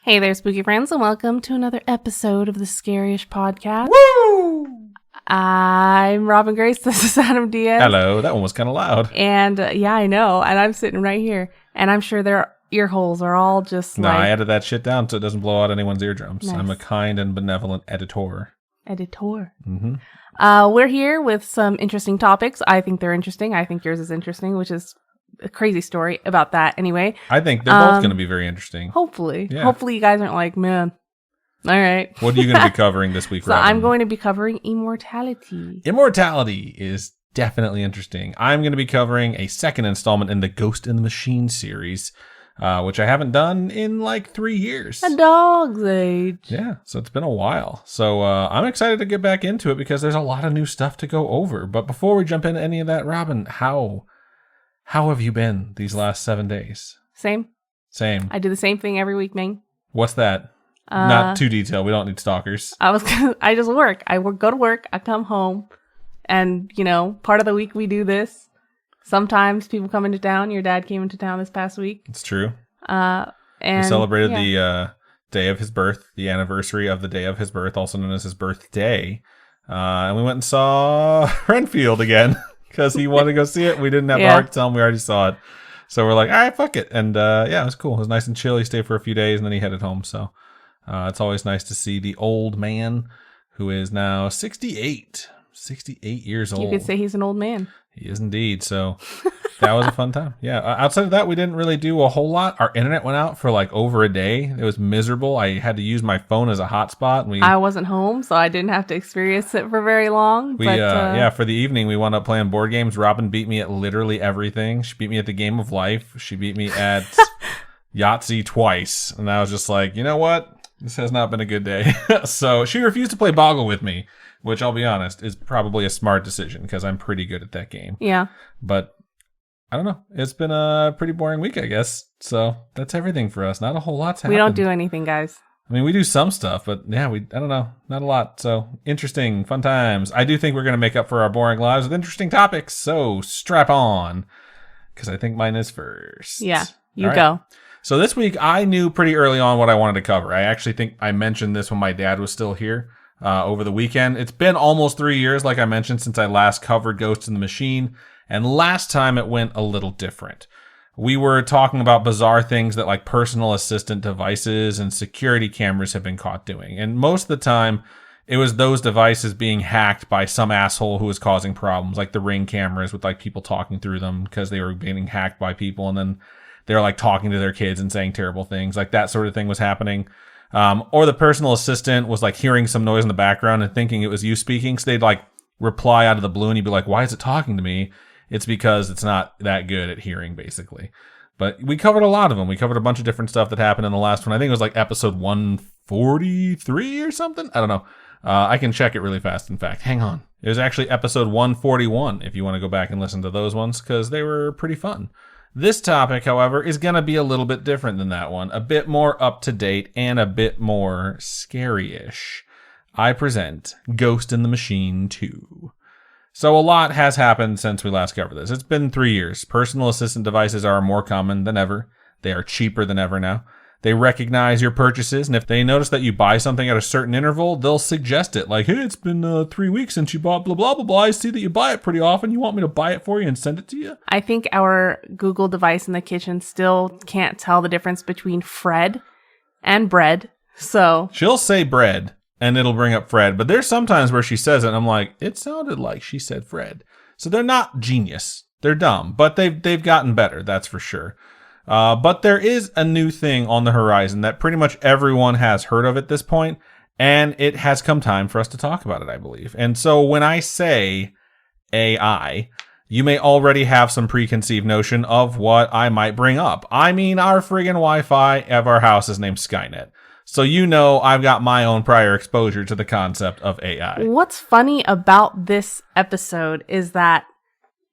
Hey there, spooky friends, and welcome to another episode of the Scaryish podcast. Woo! I'm Robin Grace. This is Adam Diaz. Hello, that one was kind of loud. And yeah, I know. And I'm sitting right here. And I'm sure their ear holes are all just No, I added that shit down so it doesn't blow out anyone's eardrums. Nice. I'm a kind and benevolent editor. Mm-hmm. We're here with some interesting topics. I think they're interesting. I think yours is interesting, which is a crazy story about that anyway. I think they're both going to be very interesting. Hopefully. Yeah. Hopefully you guys aren't like, man. All right. What are you going to be covering this week, So Robin? I'm going to be covering Immortality. Immortality is definitely interesting. I'm going to be covering a second installment in the Ghost in the Machine series, which I haven't done in like 3 years. A dog's age. Yeah, so it's been a while. So I'm excited to get back into it because there's a lot of new stuff to go over. But before we jump into any of that, Robin, how have you been these last 7 days? Same. Same. I do the same thing every week, man. What's that? Not too detailed. We don't need stalkers. I just work. Go to work. I come home. And, part of the week we do this. Sometimes people come into town. Your dad came into town this past week. It's true. And we celebrated the day of his birth, the anniversary of the day of his birth, also known as his birthday. And we went and saw Renfield again because he wanted to go see it. We didn't have the heart to tell him we already saw it. So we're like, all right, fuck it. And it was cool. It was nice and chill. He stayed for a few days and then he headed home. So it's always nice to see the old man who is now 68 years old. You could say he's an old man. He is indeed. So that was a fun time. Yeah. Outside of that, we didn't really do a whole lot. Our internet went out for like over a day. It was miserable. I had to use my phone as a hotspot. I wasn't home, so I didn't have to experience it for very long. For the evening, we wound up playing board games. Robin beat me at literally everything. She beat me at the Game of Life. She beat me at Yahtzee twice. And I was just like, you know what? This has not been a good day. So she refused to play Boggle with me, which I'll be honest is probably a smart decision because I'm pretty good at that game. Yeah. But I don't know. It's been a pretty boring week, I guess. So that's everything for us. Not a whole lot's happened. We don't do anything, guys. I mean, we do some stuff, but yeah, I don't know. Not a lot. So interesting, fun times. I do think we're going to make up for our boring lives with interesting topics. So strap on because I think mine is first. Yeah, you go. So this week, I knew pretty early on what I wanted to cover. I actually think I mentioned this when my dad was still here over the weekend. It's been almost 3 years, like I mentioned, since I last covered Ghost in the Machine. And last time it went a little different. We were talking about bizarre things that like personal assistant devices and security cameras have been caught doing. And most of the time, it was those devices being hacked by some asshole who was causing problems, like the Ring cameras with like people talking through them because they were being hacked by people. And then they're like talking to their kids and saying terrible things. Like that sort of thing was happening. Or the personal assistant was like hearing some noise in the background and thinking it was you speaking. So they'd like reply out of the blue and you'd be like, why is it talking to me? It's because it's not that good at hearing, basically. But we covered a lot of them. We covered a bunch of different stuff that happened in the last one. I think it was like episode 143 or something. I don't know. I can check it really fast. In fact, hang on. It was actually episode 141 if you want to go back and listen to those ones because they were pretty fun. This topic, however, is going to be a little bit different than that one. A bit more up to date and a bit more scary-ish. I present Ghost in the Machine 2. So a lot has happened since we last covered this. It's been 3 years. Personal assistant devices are more common than ever. They are cheaper than ever now. They recognize your purchases, and if they notice that you buy something at a certain interval, they'll suggest it. Like, hey, it's been 3 weeks since you bought blah, blah, blah, blah. I see that you buy it pretty often. You want me to buy it for you and send it to you? I think our Google device in the kitchen still can't tell the difference between Fred and bread. So she'll say bread. And it'll bring up Fred. But there's sometimes where she says it, and I'm like, it sounded like she said Fred. So they're not genius. They're dumb. But they've gotten better, that's for sure. But there is a new thing on the horizon that pretty much everyone has heard of at this point, and it has come time for us to talk about it, I believe. And so when I say AI, you may already have some preconceived notion of what I might bring up. I mean, our friggin' Wi-Fi of our house is named Skynet. So I've got my own prior exposure to the concept of AI. What's funny about this episode is that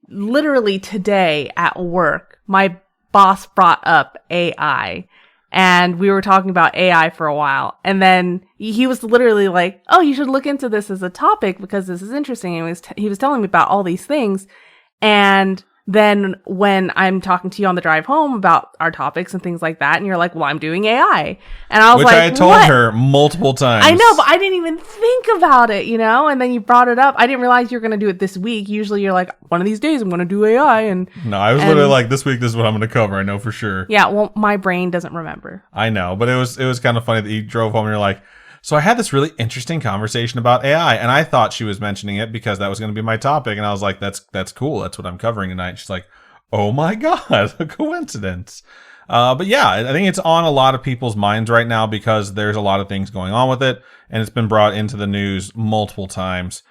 literally today at work, my boss brought up AI. And we were talking about AI for a while. And then he was literally like, oh, you should look into this as a topic because this is interesting. And he was telling me about all these things. And then when I'm talking to you on the drive home about our topics and things like that, and you're like, well, I'm doing AI. And I was Which like, I told her multiple times. I know, but I didn't even think about it, you know? And then you brought it up. I didn't realize you were going to do it this week. Usually you're like, one of these days I'm going to do AI. And no, I was literally like, this week, this is what I'm going to cover. I know for sure. Yeah, well, my brain doesn't remember. I know, but it was kind of funny that you drove home and you're like, so I had this really interesting conversation about AI, and I thought she was mentioning it because that was going to be my topic. And I was like, that's cool. That's what I'm covering tonight. She's like, oh my God, a coincidence. But yeah, I think it's on a lot of people's minds right now because there's a lot of things going on with it, and it's been brought into the news multiple times.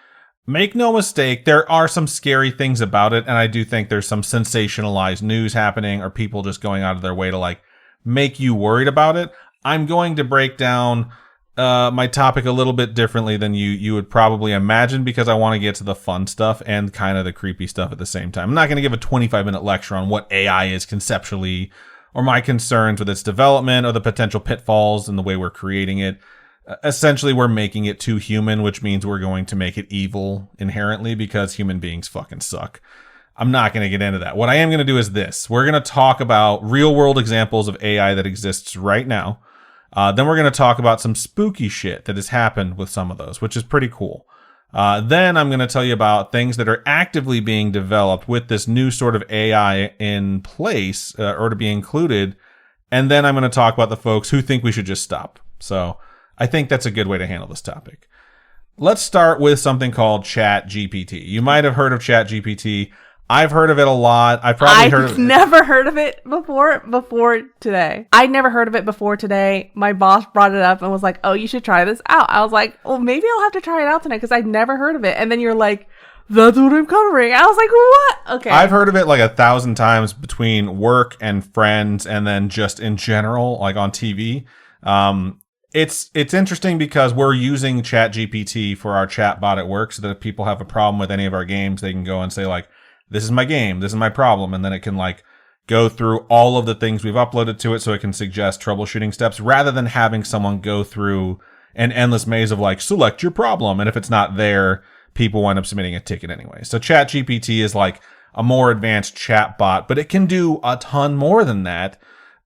Make no mistake, there are some scary things about it, and I do think there's some sensationalized news happening or people just going out of their way to like make you worried about it. I'm going to break down my topic a little bit differently than you would probably imagine because I want to get to the fun stuff and kind of the creepy stuff at the same time. I'm not going to give a 25-minute lecture on what AI is conceptually or my concerns with its development or the potential pitfalls in the way we're creating it. Essentially, we're making it too human, which means we're going to make it evil inherently because human beings fucking suck. I'm not going to get into that. What I am going to do is this. We're going to talk about real-world examples of AI that exists right now. Then we're going to talk about some spooky shit that has happened with some of those, which is pretty cool. Then I'm going to tell you about things that are actively being developed with this new sort of AI in place or to be included. And then I'm going to talk about the folks who think we should just stop. So I think that's a good way to handle this topic. Let's start with something called ChatGPT. You might have heard of ChatGPT. I've heard of it a lot. I've never heard of it before today. I'd never heard of it before today. My boss brought it up and was like, oh, you should try this out. I was like, well, maybe I'll have to try it out tonight because I'd never heard of it. And then you're like, that's what I'm covering. I was like, what? Okay. I've heard of it like 1,000 times between work and friends and then just in general, like on TV. It's interesting because we're using ChatGPT for our chat bot at work so that if people have a problem with any of our games, they can go and say like, this is my game, this is my problem. And then it can like go through all of the things we've uploaded to it so it can suggest troubleshooting steps rather than having someone go through an endless maze of like, select your problem. And if it's not there, people wind up submitting a ticket anyway. So ChatGPT is like a more advanced chat bot, but it can do a ton more than that.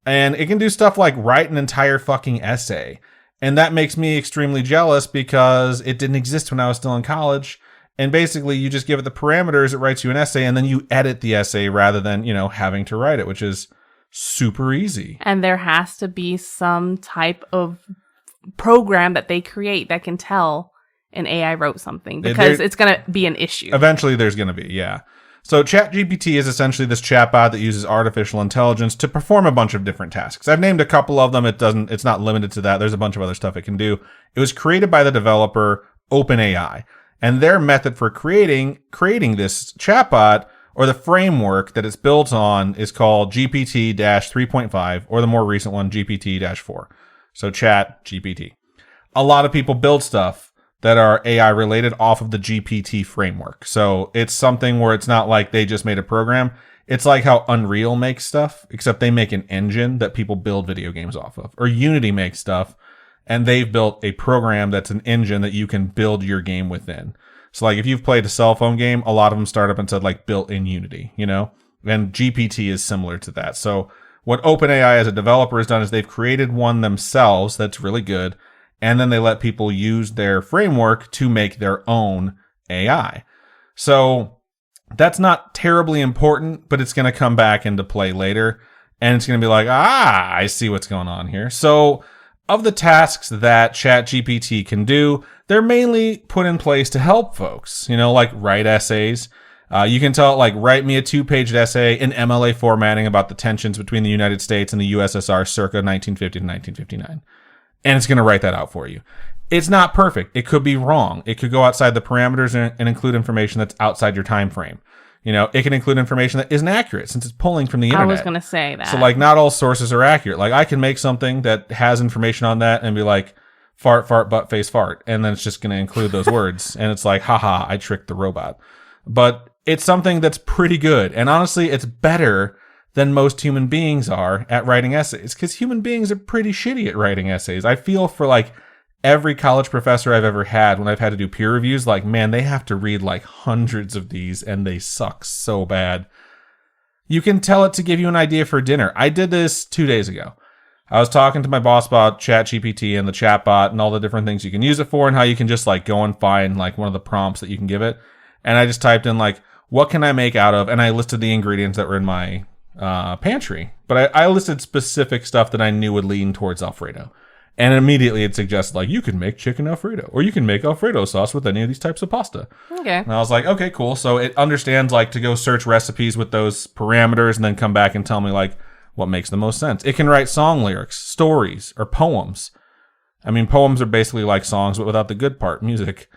And it can do stuff like write an entire fucking essay. And that makes me extremely jealous because it didn't exist when I was still in college. And basically, you just give it the parameters, it writes you an essay, and then you edit the essay rather than, having to write it, which is super easy. And there has to be some type of program that they create that can tell an AI wrote something because it's going to be an issue. Eventually, there's going to be, yeah. So ChatGPT is essentially this chatbot that uses artificial intelligence to perform a bunch of different tasks. I've named a couple of them. It's not limited to that. There's a bunch of other stuff it can do. It was created by the developer OpenAI. And their method for creating this chatbot or the framework that it's built on is called GPT-3.5 or the more recent one, GPT-4. So ChatGPT. A lot of people build stuff that are AI related off of the GPT framework. So it's something where it's not like they just made a program. It's like how Unreal makes stuff, except they make an engine that people build video games off of. Or Unity makes stuff. And they've built a program that's an engine that you can build your game within. So like if you've played a cell phone game, a lot of them start up and said like built in Unity, and GPT is similar to that. So what OpenAI as a developer has done is they've created one themselves that's really good. And then they let people use their framework to make their own AI. So that's not terribly important, but it's going to come back into play later. And it's going to be like, I see what's going on here. So of the tasks that ChatGPT can do, they're mainly put in place to help folks, like write essays. You can tell it, like, write me a 2-page essay in MLA formatting about the tensions between the United States and the USSR circa 1950 to 1959. And it's going to write that out for you. It's not perfect. It could be wrong. It could go outside the parameters and include information that's outside your time frame. It can include information that isn't accurate since it's pulling from the internet. I was going to say that. So, like, not all sources are accurate. Like, I can make something that has information on that and be like, fart, fart, butt, face, fart. And then it's just going to include those words. And it's like, haha, I tricked the robot. But it's something that's pretty good. And honestly, it's better than most human beings are at writing essays. Because human beings are pretty shitty at writing essays. I feel for, like, every college professor I've ever had, when I've had to do peer reviews, like, man, they have to read like hundreds of these and they suck so bad. You can tell it to give you an idea for dinner. I did this 2 days ago. I was talking to my boss about ChatGPT and the chatbot and all the different things you can use it for and how you can just like go and find like one of the prompts that you can give it. And I just typed in like, what can I make out of? And I listed the ingredients that were in my pantry. But I listed specific stuff that I knew would lean towards Alfredo. And immediately it suggested like, you can make chicken Alfredo or you can make Alfredo sauce with any of these types of pasta. Okay. And I was like, okay, cool. So it understands like to go search recipes with those parameters and then come back and tell me like, what makes the most sense. It can write song lyrics, stories, or poems. I mean, poems are basically like songs, but without the good part, music.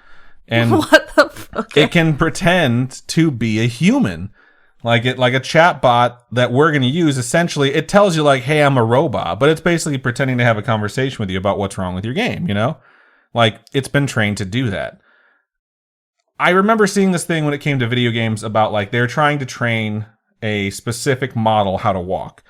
And what the fuck? It can pretend to be a human. Like a chat bot that we're going to use. Essentially, it tells you like, hey, I'm a robot, but it's basically pretending to have a conversation with you about what's wrong with your game, you know? Like, it's been trained to do that. I remember seeing this thing when it came to video games about like, they're trying to train a specific model how to walk.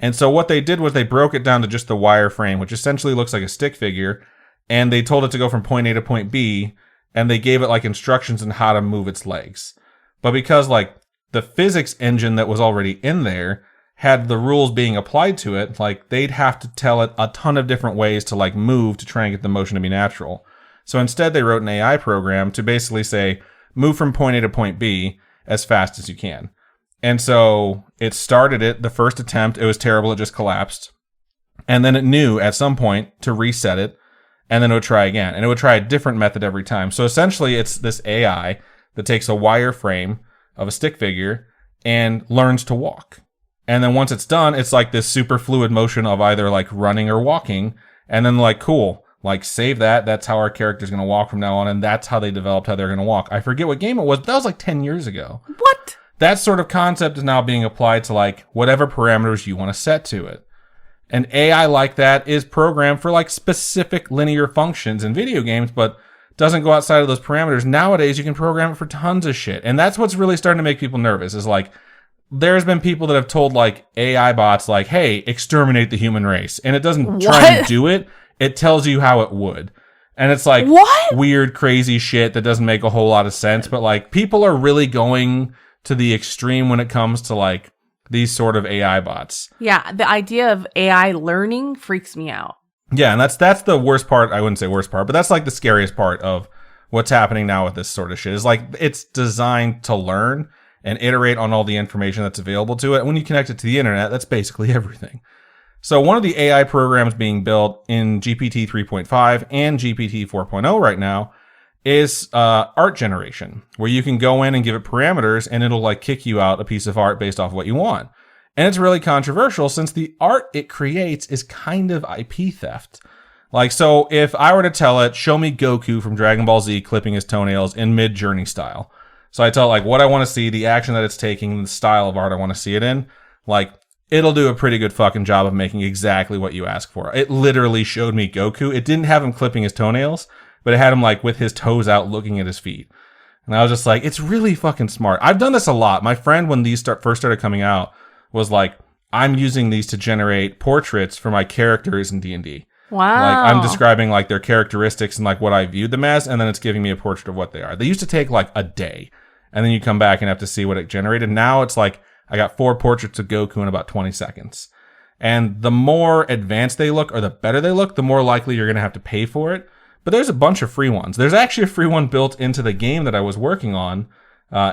And so what they did was they broke it down to just the wireframe, which essentially looks like a stick figure. And they told it to go from point A to point B. And they gave it like instructions on how to move its legs. But because like the physics engine that was already in there had the rules being applied to it, like they'd have to tell it a ton of different ways to like move to try and get the motion to be natural. So instead they wrote an AI program to basically say, move from point A to point B as fast as you can. And so it started it, the first attempt, it was terrible, it just collapsed. And then it knew at some point to reset it, and then it would try again. And it would try a different method every time. So essentially it's this AI that takes a wireframe of a stick figure and learns to walk. And then once it's done, it's like this super fluid motion of either like running or walking. And then like, cool, like save that. That's how our character's going to walk from now on. And that's how they developed how they're going to walk. I forget what game it was, but that was like 10 years ago. What? That sort of concept is now being applied to like whatever parameters you want to set to it. An AI like that is programmed for like specific linear functions in video games, but doesn't go outside of those parameters. Nowadays, you can program it for tons of shit. And that's what's really starting to make people nervous is like, there's been people that have told like AI bots like, hey, exterminate the human race. And it doesn't try and do it. It tells you how it would. And it's like weird, crazy shit that doesn't make a whole lot of sense. But like people are really going to the extreme when it comes to like these sort of AI bots. Yeah, the idea of AI learning freaks me out. Yeah, and that's the worst part. I wouldn't say worst part, but that's like the scariest part of what's happening now with this sort of shit. Is like it's designed to learn and iterate on all the information that's available to it. And when you connect it to the internet, that's basically everything. So one of the AI programs being built in GPT 3.5 and GPT 4.0 right now is art generation, where you can go in and give it parameters and it'll like kick you out a piece of art based off of what you want. And it's really controversial since the art it creates is kind of IP theft. Like, so if I were to tell it, show me Goku from Dragon Ball Z clipping his toenails in Mid-Journey style. So I tell it like what I want to see, the action that it's taking, the style of art I want to see it in, like it'll do a pretty good fucking job of making exactly what you ask for. It literally showed me Goku. It didn't have him clipping his toenails, but it had him like with his toes out looking at his feet. And I was just like, it's really fucking smart. I've done this a lot. My friend, when these first started coming out, was like, I'm using these to generate portraits for my characters in D&D. Wow. Like I'm describing like their characteristics and like what I viewed them as, and then it's giving me a portrait of what they are. They used to take like a day, and then you come back and have to see what it generated. Now it's like, I got 4 portraits of Goku in about 20 seconds. And the more advanced they look, or the better they look, the more likely you're going to have to pay for it. But there's a bunch of free ones. There's actually a free one built into the game that I was working on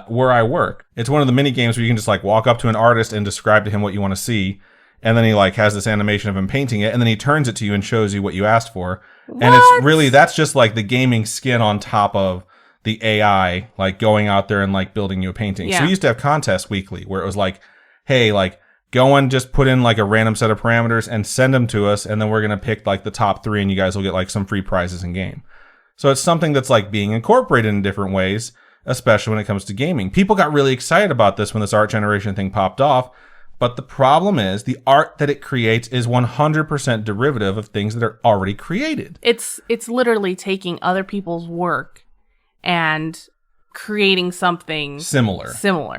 where I work. It's one of the mini games where you can just like walk up to an artist and describe to him what you want to see. And then he like has this animation of him painting it. And then he turns it to you and shows you what you asked for. What? And it's really, that's just like the gaming skin on top of the AI, like going out there and like building you a painting. Yeah. So we used to have contests weekly where it was like, hey, like, go and just put in like a random set of parameters and send them to us. And then we're going to pick like the top 3 and you guys will get like some free prizes in game. So it's something that's like being incorporated in different ways, especially when it comes to gaming. People got really excited about this when this art generation thing popped off. But the problem is the art that it creates is 100% derivative of things that are already created. It's literally taking other people's work and creating something similar.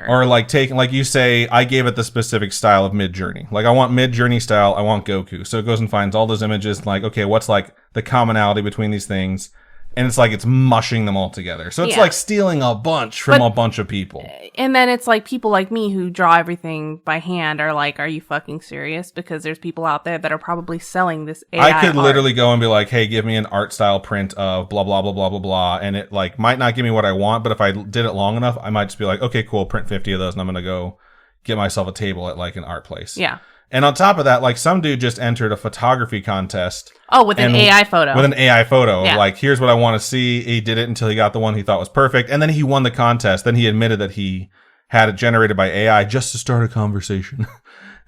Or like taking, like you say, I gave it the specific style of Mid-Journey. Like I want Mid-Journey style, I want Goku. So it goes and finds all those images like, okay, what's like the commonality between these things? And it's like it's mushing them all together. So it's Yeah. like stealing a bunch from a bunch of people. And then it's like people like me who draw everything by hand are like, are you fucking serious? Because there's people out there that are probably selling this AI I could art. literally go and be like, hey, give me an art style print of blah, blah, blah, blah, blah, blah. And it like might not give me what I want, but if I did it long enough, I might just be like, okay, cool, print 50 of those and I'm going to go get myself a table at like an art place. Yeah. And on top of that, like some dude just entered a photography contest. Oh, with an AI photo. With an AI photo. Yeah. Like, here's what I want to see. He did it until he got the one he thought was perfect. And then he won the contest. Then he admitted that he had it generated by AI just to start a conversation.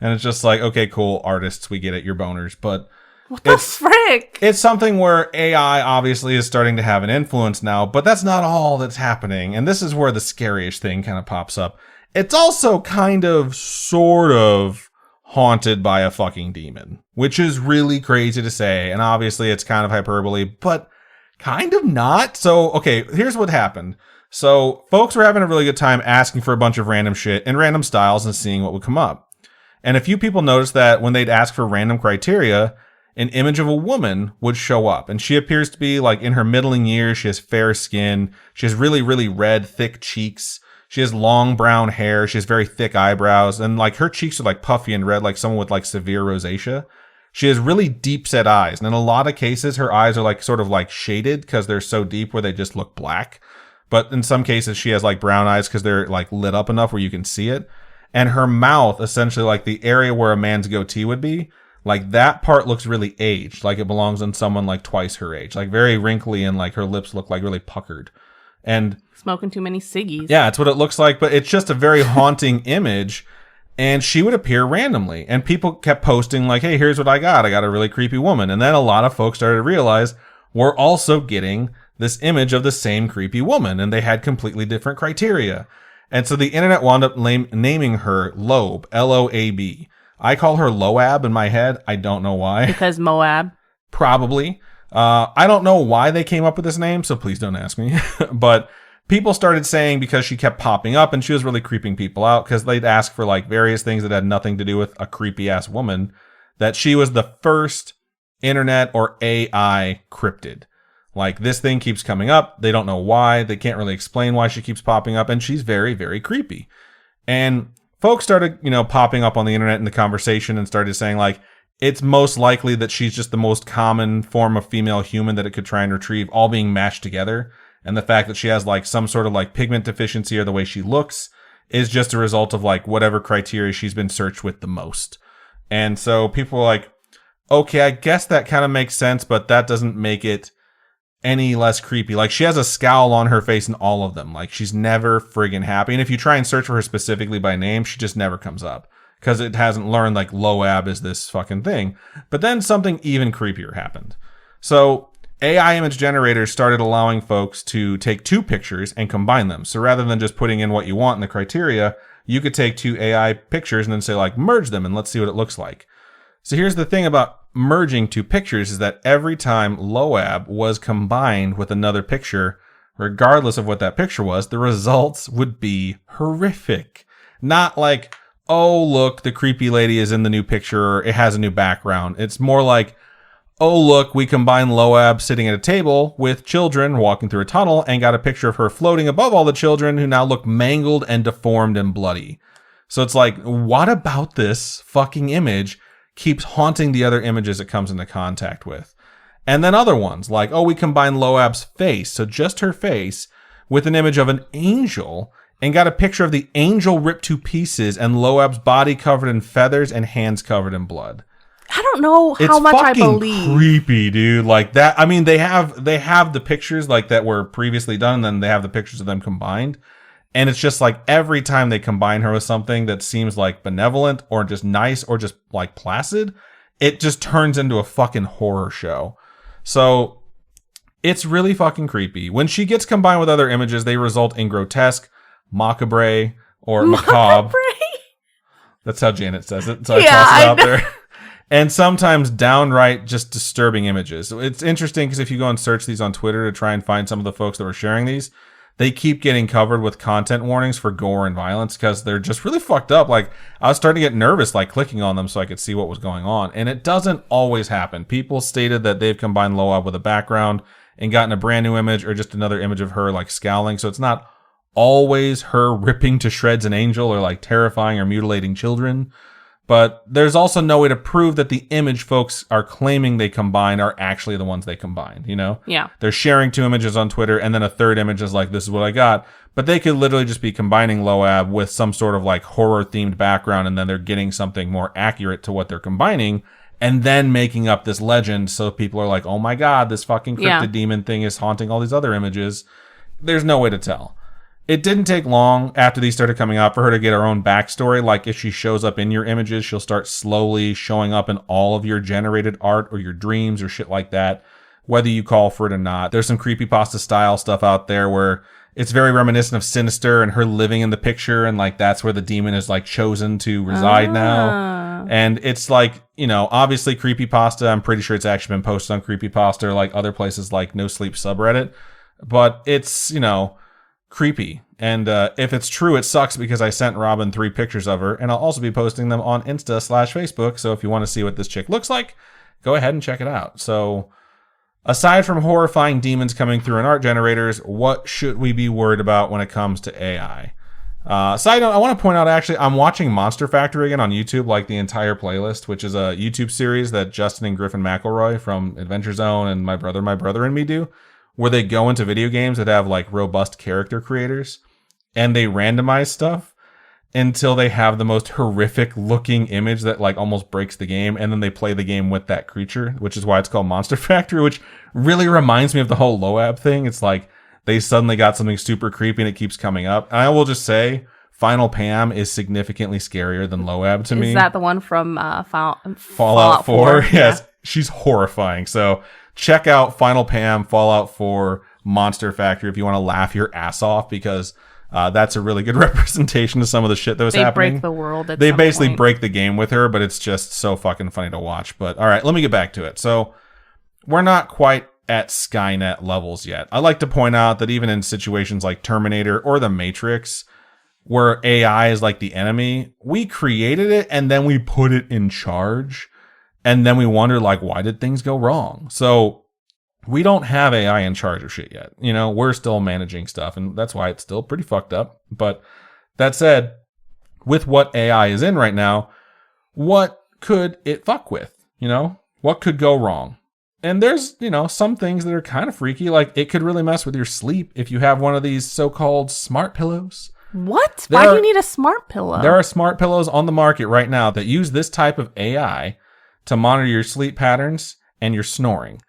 And it's just like, okay, cool, artists, we get it, you're boners. But what the frick? it's something where AI obviously is starting to have an influence now, but that's not all that's happening. And this is where the Scaryish thing kind of pops up. It's also kind of, sort of, haunted by a fucking demon, which is really crazy to say. And obviously it's kind of hyperbole, but kind of not. So, okay, here's what happened. So folks were having a really good time asking for a bunch of random shit in random styles and seeing what would come up. And a few people noticed that when they'd ask for random criteria, an image of a woman would show up. And she appears to be like in her middling years. She has fair skin. She has really, really red, thick cheeks. She has long brown hair. She has very thick eyebrows. And like her cheeks are like puffy and red, like someone with like severe rosacea. She has really deep set eyes. And in a lot of cases, her eyes are like sort of like shaded because they're so deep where they just look black. But in some cases, she has like brown eyes because they're like lit up enough where you can see it. And her mouth, essentially like the area where a man's goatee would be, like that part looks really aged. Like it belongs in someone like twice her age, like very wrinkly, and like her lips look like really puckered. And smoking too many ciggies. Yeah, it's what it looks like, but it's just a very haunting image. And she would appear randomly. And people kept posting like, hey, here's what I got. I got a really creepy woman. And then a lot of folks started to realize we're also getting this image of the same creepy woman. And they had completely different criteria. And so the internet wound up naming her Loab, L-O-A-B. I call her Loab in my head. I don't know why. Because Moab. Probably. I don't know why they came up with this name, so please don't ask me. But people started saying because she kept popping up and she was really creeping people out because they'd ask for like various things that had nothing to do with a creepy ass woman, that she was the first internet or AI cryptid. Like this thing keeps coming up. They don't know why. They can't really explain why she keeps popping up, and she's very, very creepy. And folks started, popping up on the internet in the conversation and started saying like, it's most likely that she's just the most common form of female human that it could try and retrieve, all being mashed together. And the fact that she has like some sort of like pigment deficiency or the way she looks is just a result of like whatever criteria she's been searched with the most. And so people were like, okay, I guess that kind of makes sense, but that doesn't make it any less creepy. Like she has a scowl on her face in all of them. Like she's never friggin' happy. And if you try and search for her specifically by name, she just never comes up. Because it hasn't learned like Loab is this fucking thing. But then something even creepier happened. So AI image generators started allowing folks to take two pictures and combine them. So rather than just putting in what you want in the criteria, you could take two AI pictures and then say like merge them and let's see what it looks like. So here's the thing about merging two pictures is that every time Loab was combined with another picture, regardless of what that picture was, the results would be horrific. Not like, oh, look, the creepy lady is in the new picture, or it has a new background. It's more like, oh, look, we combined Loab sitting at a table with children walking through a tunnel and got a picture of her floating above all the children who now look mangled and deformed and bloody. So it's like, what about this fucking image keeps haunting the other images it comes into contact with? And then other ones like, oh, we combined Loab's face, so just her face, with an image of an angel and got a picture of the angel ripped to pieces and Loab's body covered in feathers and hands covered in blood. I don't know how much I believe. It's creepy, dude. Like that. I mean, they have the pictures like that were previously done, and then they have the pictures of them combined. And it's just like every time they combine her with something that seems like benevolent or just nice or just like placid, it just turns into a fucking horror show. So it's really fucking creepy. When she gets combined with other images, they result in grotesque, macabre, or macabre. That's how Janet says it. So I toss it out there. And sometimes downright just disturbing images. It's interesting because if you go and search these on Twitter to try and find some of the folks that were sharing these, they keep getting covered with content warnings for gore and violence because they're just really fucked up. Like, I was starting to get nervous, like, clicking on them so I could see what was going on. And it doesn't always happen. People stated that they've combined Loab with a background and gotten a brand new image or just another image of her like scowling. So it's not always her ripping to shreds an angel or like terrifying or mutilating children. But there's also no way to prove that the image folks are claiming they combined are actually the ones they combined, you know? Yeah. They're sharing 2 images on Twitter, and then a third image is like, this is what I got. But they could literally just be combining Loab with some sort of like horror-themed background, and then they're getting something more accurate to what they're combining, and then making up this legend so people are like, oh my god, this fucking cryptid demon thing is haunting all these other images. There's no way to tell. It didn't take long after these started coming out for her to get her own backstory. Like, if she shows up in your images, she'll start slowly showing up in all of your generated art or your dreams or shit like that, whether you call for it or not. There's some creepypasta style stuff out there where it's very reminiscent of Sinister and her living in the picture, and like that's where the demon is like chosen to reside now. And it's like, you know, obviously creepypasta. I'm pretty sure it's actually been posted on creepypasta or like other places like No Sleep subreddit, but it's, you know, creepy. And if it's true, it sucks because I sent Robin 3 pictures of her, and I'll also be posting them on Insta/Facebook. So if you want to see what this chick looks like, go ahead and check it out. So aside from horrifying demons coming through in art generators, what should we be worried about when it comes to AI? Side note, I want to point out, actually, I'm watching Monster Factory again on YouTube, like the entire playlist, which is a YouTube series that Justin and Griffin McElroy from Adventure Zone and My Brother and Me do, where they go into video games that have like robust character creators and they randomize stuff until they have the most horrific looking image that like almost breaks the game. And then they play the game with that creature, which is why it's called Monster Factory, which really reminds me of the whole Loab thing. It's like they suddenly got something super creepy and it keeps coming up. And I will just say, Final Pam is significantly scarier than Loab to me. Is that the one from Fallout 4? Yes, she's horrifying. So check out Final Pam, Fallout 4, Monster Factory if you want to laugh your ass off, because that's a really good representation of some of the shit that was happening. They break the world at They some basically point. break the game with her, but it's just so fucking funny to watch. But all right, let me get back to it. So we're not quite at Skynet levels yet. I like to point out that even in situations like Terminator or The Matrix, where AI is like the enemy, we created it and then we put it in charge. And then we wonder, like, why did things go wrong? So we don't have AI in charge of shit yet. You know, we're still managing stuff, and that's why it's still pretty fucked up. But that said, with what AI is in right now, what could it fuck with? You know, what could go wrong? And there's, you know, some things that are kind of freaky. Like, it could really mess with your sleep if you have one of these so-called smart pillows. What? Why do you need a smart pillow? There are smart pillows on the market right now that use this type of AI to monitor your sleep patterns and your snoring.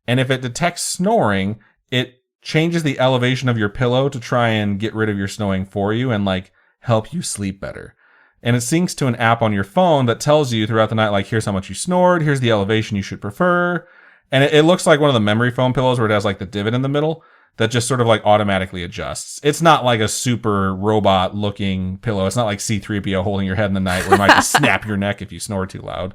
And if it detects snoring, it changes the elevation of your pillow to try and get rid of your snoring for you and like help you sleep better. And it syncs to an app on your phone that tells you throughout the night, like, here's how much you snored, here's the elevation you should prefer. And it looks like one of the memory foam pillows where it has like the divot in the middle that just sort of like automatically adjusts. It's not like a super robot looking pillow. It's not like C-3PO holding your head in the night where it might just snap your neck if you snore too loud.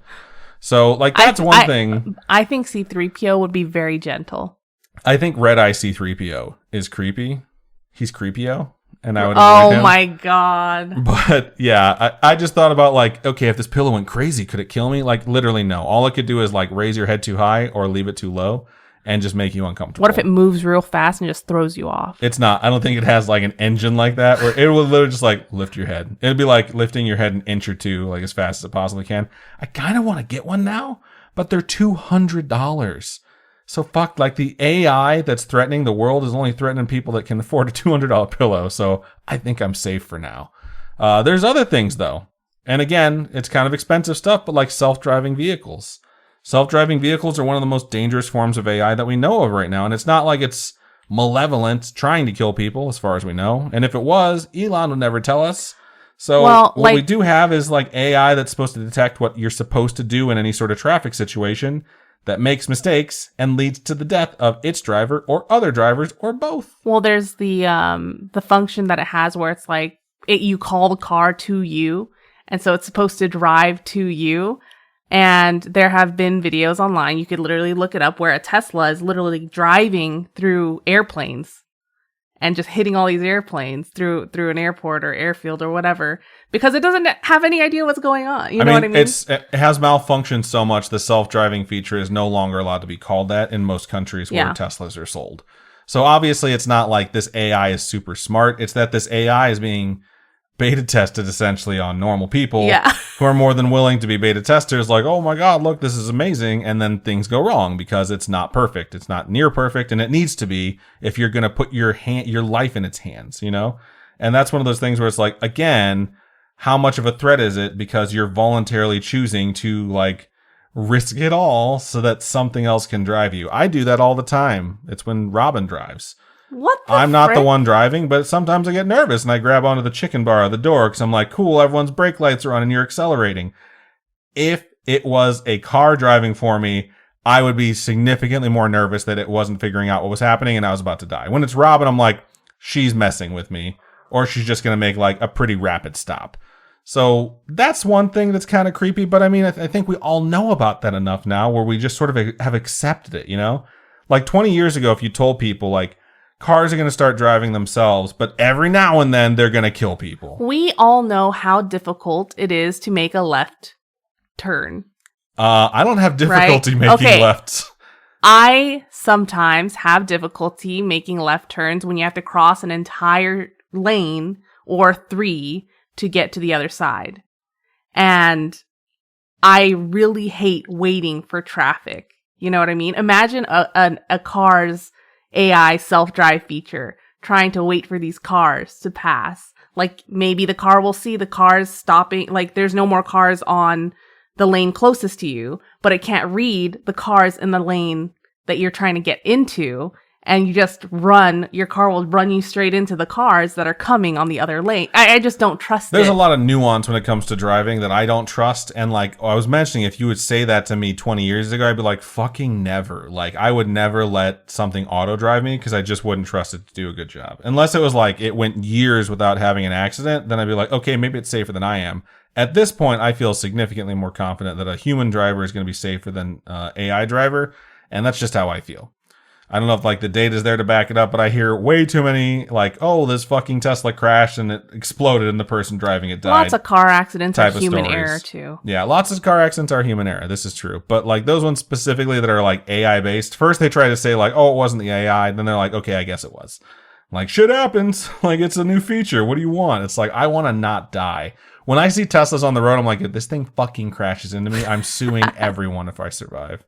So, like, that's one thing. I think C-3PO would be very gentle. I think Red Eye C-3PO is creepy. He's creepio, and I would avoid him. Oh my god. But, yeah, I just thought about, like, okay, if this pillow went crazy, could it kill me? Like, literally, no. All it could do is, like, raise your head too high or leave it too low and just make you uncomfortable. What if it moves real fast and just throws you off? It's not. I don't think it has, like, an engine like that where it will literally just, like, lift your head. It'd be like lifting your head an inch or two, like, as fast as it possibly can. I kind of want to get one now, but they're $200. So, fuck, like, the AI that's threatening the world is only threatening people that can afford a $200 pillow. So, I think I'm safe for now. There's other things, though. And again, it's kind of expensive stuff, but like self-driving vehicles. Self-driving vehicles are one of the most dangerous forms of AI that we know of right now. And it's not like it's malevolent trying to kill people, as far as we know. And if it was, Elon would never tell us. So what we do have is like AI that's supposed to detect what you're supposed to do in any sort of traffic situation that makes mistakes and leads to the death of its driver or other drivers or both. Well, there's the function that it has where it's like you call the car to you, and so it's supposed to drive to you. And there have been videos online, you could literally look it up, where a Tesla is literally driving through airplanes. and just hitting all these airplanes through an airport or airfield or whatever, because it doesn't have any idea what's going on. You know what I mean? It has malfunctioned so much, the self-driving feature is no longer allowed to be called that in most countries where Teslas are sold. So obviously it's not like this AI is super smart. It's that this AI is being beta tested essentially on normal people who are more than willing to be beta testers, like, oh my God, look, this is amazing. And then things go wrong because it's not perfect. It's not near perfect. And it needs to be if you're going to put your life in its hands, you know? And that's one of those things where it's like, again, how much of a threat is it because you're voluntarily choosing to like risk it all so that something else can drive you? I do that all the time. It's when Robin drives. I'm not the one driving, but sometimes I get nervous and I grab onto the chicken bar of the door because I'm like, cool, everyone's brake lights are on and you're accelerating. If it was a car driving for me, I would be significantly more nervous that it wasn't figuring out what was happening and I was about to die. When it's Robin, I'm like, she's messing with me, or she's just going to make like a pretty rapid stop. So that's one thing that's kind of creepy. But I mean, I think we all know about that enough now where we just sort of have accepted it, you know? Like 20 years ago, if you told people like, cars are going to start driving themselves, but every now and then they're going to kill people. We all know how difficult it is to make a left turn. I don't have difficulty making lefts. I sometimes have difficulty making left turns when you have to cross an entire lane or 3 to get to the other side. And I really hate waiting for traffic. You know what I mean? Imagine a car's AI self-drive feature trying to wait for these cars to pass. Like maybe the car will see the cars stopping, like there's no more cars on the lane closest to you, but it can't read the cars in the lane that you're trying to get into, and you just your car will run you straight into the cars that are coming on the other lane. I just don't trust There's a lot of nuance when it comes to driving that I don't trust. And like I was mentioning, if you would say that to me 20 years ago, I'd be like, fucking never. Like I would never let something auto drive me because I just wouldn't trust it to do a good job. Unless it was like it went years without having an accident, then I'd be like, okay, maybe it's safer than I am. At this point, I feel significantly more confident that a human driver is going to be safer than AI driver. And that's just how I feel. I don't know if like the data's there to back it up, but I hear way too many like, oh, this fucking Tesla crashed and it exploded and the person driving it died. Lots of car accidents are human error too. Yeah, lots of car accidents are human error. This is true. But like those ones specifically that are like AI based, first they try to say like, oh, it wasn't the AI. Then they're like, okay, I guess it was. Like shit happens. Like it's a new feature. What do you want? It's like, I want to not die. When I see Teslas on the road, I'm like, if this thing fucking crashes into me, I'm suing everyone if I survive.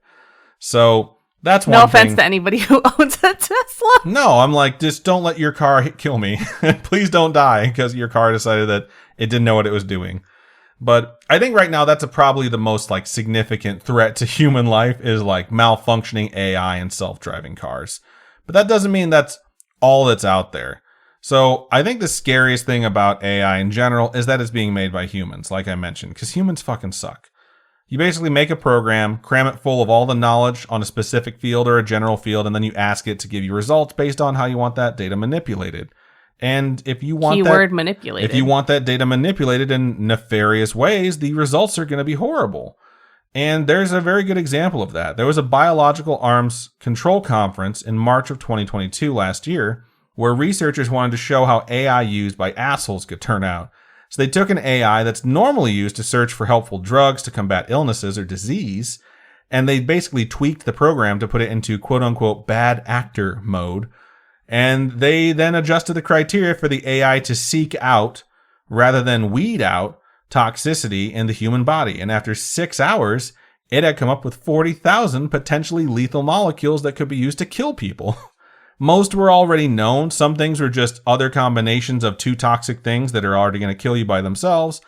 So that's one thing. No offense to anybody who owns a Tesla. No, I'm like, just don't let your car kill me. Please don't die because your car decided that it didn't know what it was doing. But I think right now that's probably the most like significant threat to human life is like malfunctioning AI and self-driving cars. But that doesn't mean that's all that's out there. So I think the scariest thing about AI in general is that it's being made by humans, like I mentioned, because humans fucking suck. You basically make a program, cram it full of all the knowledge on a specific field or a general field, and then you ask it to give you results based on how you want that data manipulated. And if you want manipulated. If you want that data manipulated in nefarious ways, the results are going to be horrible. And there's a very good example of that. There was a biological arms control conference in March of 2022 last year, where researchers wanted to show how AI used by assholes could turn out. So they took an AI that's normally used to search for helpful drugs to combat illnesses or disease, and they basically tweaked the program to put it into quote-unquote bad actor mode. And they then adjusted the criteria for the AI to seek out, rather than weed out, toxicity in the human body. And after 6 hours, it had come up with 40,000 potentially lethal molecules that could be used to kill people. Most were already known. Some things were just other combinations of two toxic things that are already going to kill you by themselves.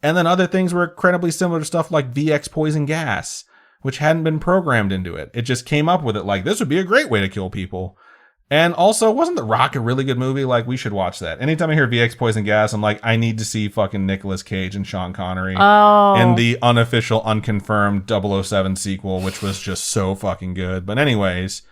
And then other things were incredibly similar to stuff like VX poison gas, which hadn't been programmed into it. It just came up with it like, this would be a great way to kill people. And also, wasn't The Rock a really good movie? Like, we should watch that. Anytime I hear VX poison gas, I'm like, I need to see fucking Nicolas Cage and Sean Connery in the unofficial, unconfirmed 007 sequel, which was just so fucking good. But anyways,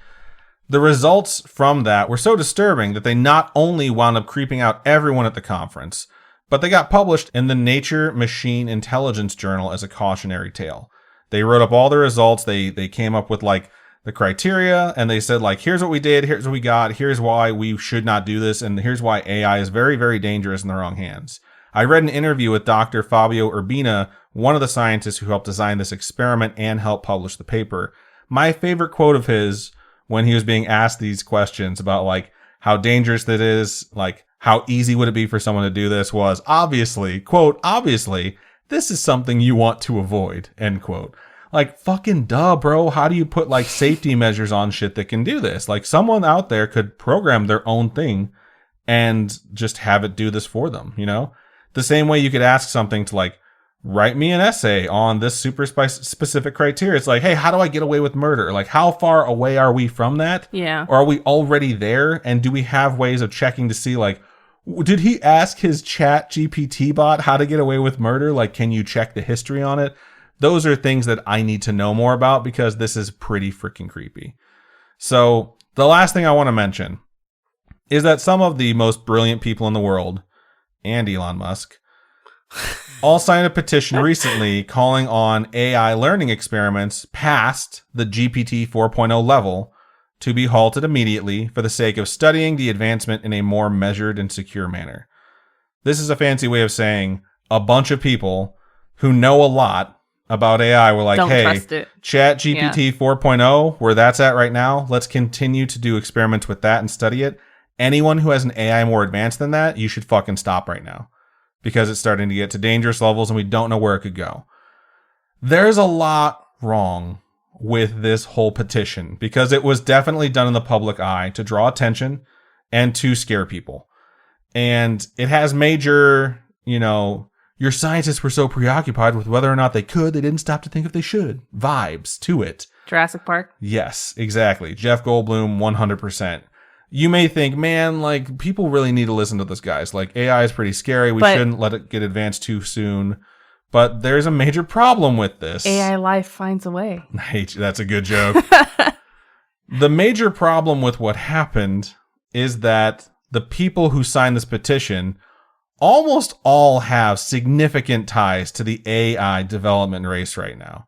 the results from that were so disturbing that they not only wound up creeping out everyone at the conference, but they got published in the Nature Machine Intelligence Journal as a cautionary tale. They wrote up all the results. They came up with like the criteria, and they said, like, here's what we did, here's what we got, here's why we should not do this, and here's why AI is very, very dangerous in the wrong hands. I read an interview with Dr. Fabio Urbina, one of the scientists who helped design this experiment and help publish the paper. My favorite quote of his, when he was being asked these questions about, like, how dangerous that is, like, how easy would it be for someone to do this, was obviously, quote, obviously, this is something you want to avoid, end quote. Like, fucking duh, bro. How do you put, like, safety measures on shit that can do this? Like, someone out there could program their own thing and just have it do this for them, you know? The same way you could ask something to, like, write me an essay on this super specific criteria. It's like, hey, how do I get away with murder? Like, how far away are we from that? Yeah. Or are we already there? And do we have ways of checking to see, like, did he ask his chat GPT bot how to get away with murder? Like, can you check the history on it? Those are things that I need to know more about because this is pretty freaking creepy. So the last thing I want to mention is that some of the most brilliant people in the world, and Elon Musk, all signed a petition recently calling on AI learning experiments past the GPT 4.0 level to be halted immediately for the sake of studying the advancement in a more measured and secure manner. This is a fancy way of saying a bunch of people who know a lot about AI were like, hey, Chat GPT 4.0, where that's at right now, let's continue to do experiments with that and study it. Anyone who has an AI more advanced than that, you should fucking stop right now because it's starting to get to dangerous levels and we don't know where it could go. There's a lot wrong with this whole petition because it was definitely done in the public eye to draw attention and to scare people. And it has major, you know, your scientists were so preoccupied with whether or not they didn't stop to think if they should vibes to it. Jurassic Park? Yes, exactly. Jeff Goldblum, 100%. You may think, man, like, people really need to listen to this, guys. Like, AI is pretty scary. We shouldn't let it get advanced too soon. But there's a major problem with this. AI life finds a way. That's a good joke. The major problem with what happened is that the people who signed this petition almost all have significant ties to the AI development race right now.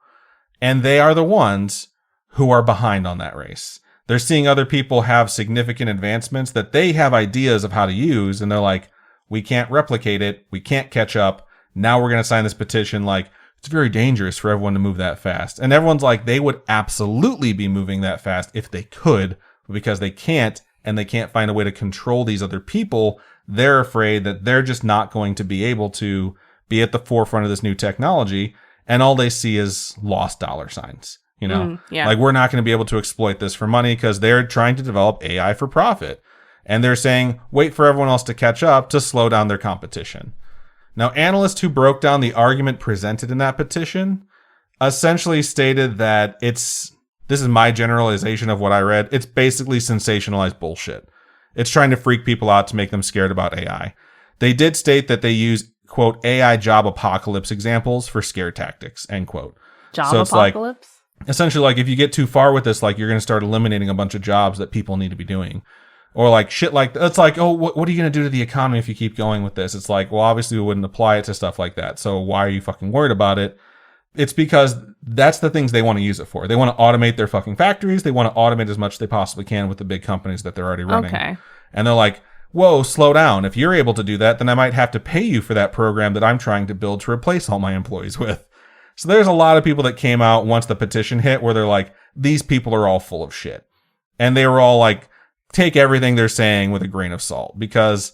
And they are the ones who are behind on that race. They're seeing other people have significant advancements that they have ideas of how to use. And they're like, we can't replicate it. We can't catch up. Now we're going to sign this petition. Like, it's very dangerous for everyone to move that fast. And everyone's like, they would absolutely be moving that fast if they could, but because they can't and they can't find a way to control these other people, they're afraid that they're just not going to be able to be at the forefront of this new technology. And all they see is lost dollar signs. You know, like, we're not going to be able to exploit this for money because they're trying to develop AI for profit. And they're saying, wait for everyone else to catch up to slow down their competition. Now, analysts who broke down the argument presented in that petition essentially stated that this is my generalization of what I read. It's basically sensationalized bullshit. It's trying to freak people out to make them scared about AI. They did state that they use, quote, AI job apocalypse examples for scare tactics, end quote. Job apocalypse? Essentially, like, if you get too far with this, like, you're going to start eliminating a bunch of jobs that people need to be doing. Or, like, shit like, it's like, oh, what are you going to do to the economy if you keep going with this? It's like, well, obviously we wouldn't apply it to stuff like that. So why are you fucking worried about it? It's because that's the things they want to use it for. They want to automate their fucking factories. They want to automate as much as they possibly can with the big companies that they're already running. Okay. And they're like, whoa, slow down. If you're able to do that, then I might have to pay you for that program that I'm trying to build to replace all my employees with. So there's a lot of people that came out once the petition hit where they're like, these people are all full of shit. And they were all like, take everything they're saying with a grain of salt because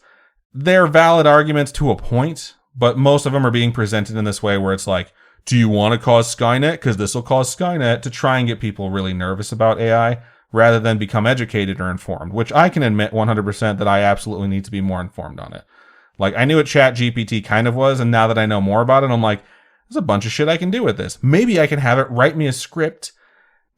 they're valid arguments to a point, but most of them are being presented in this way where it's like, do you want to cause Skynet? Because this will cause Skynet, to try and get people really nervous about AI rather than become educated or informed, which I can admit 100% that I absolutely need to be more informed on it. Like, I knew what Chat GPT kind of was, and now that I know more about it, I'm like, there's a bunch of shit I can do with this. Maybe I can have it write me a script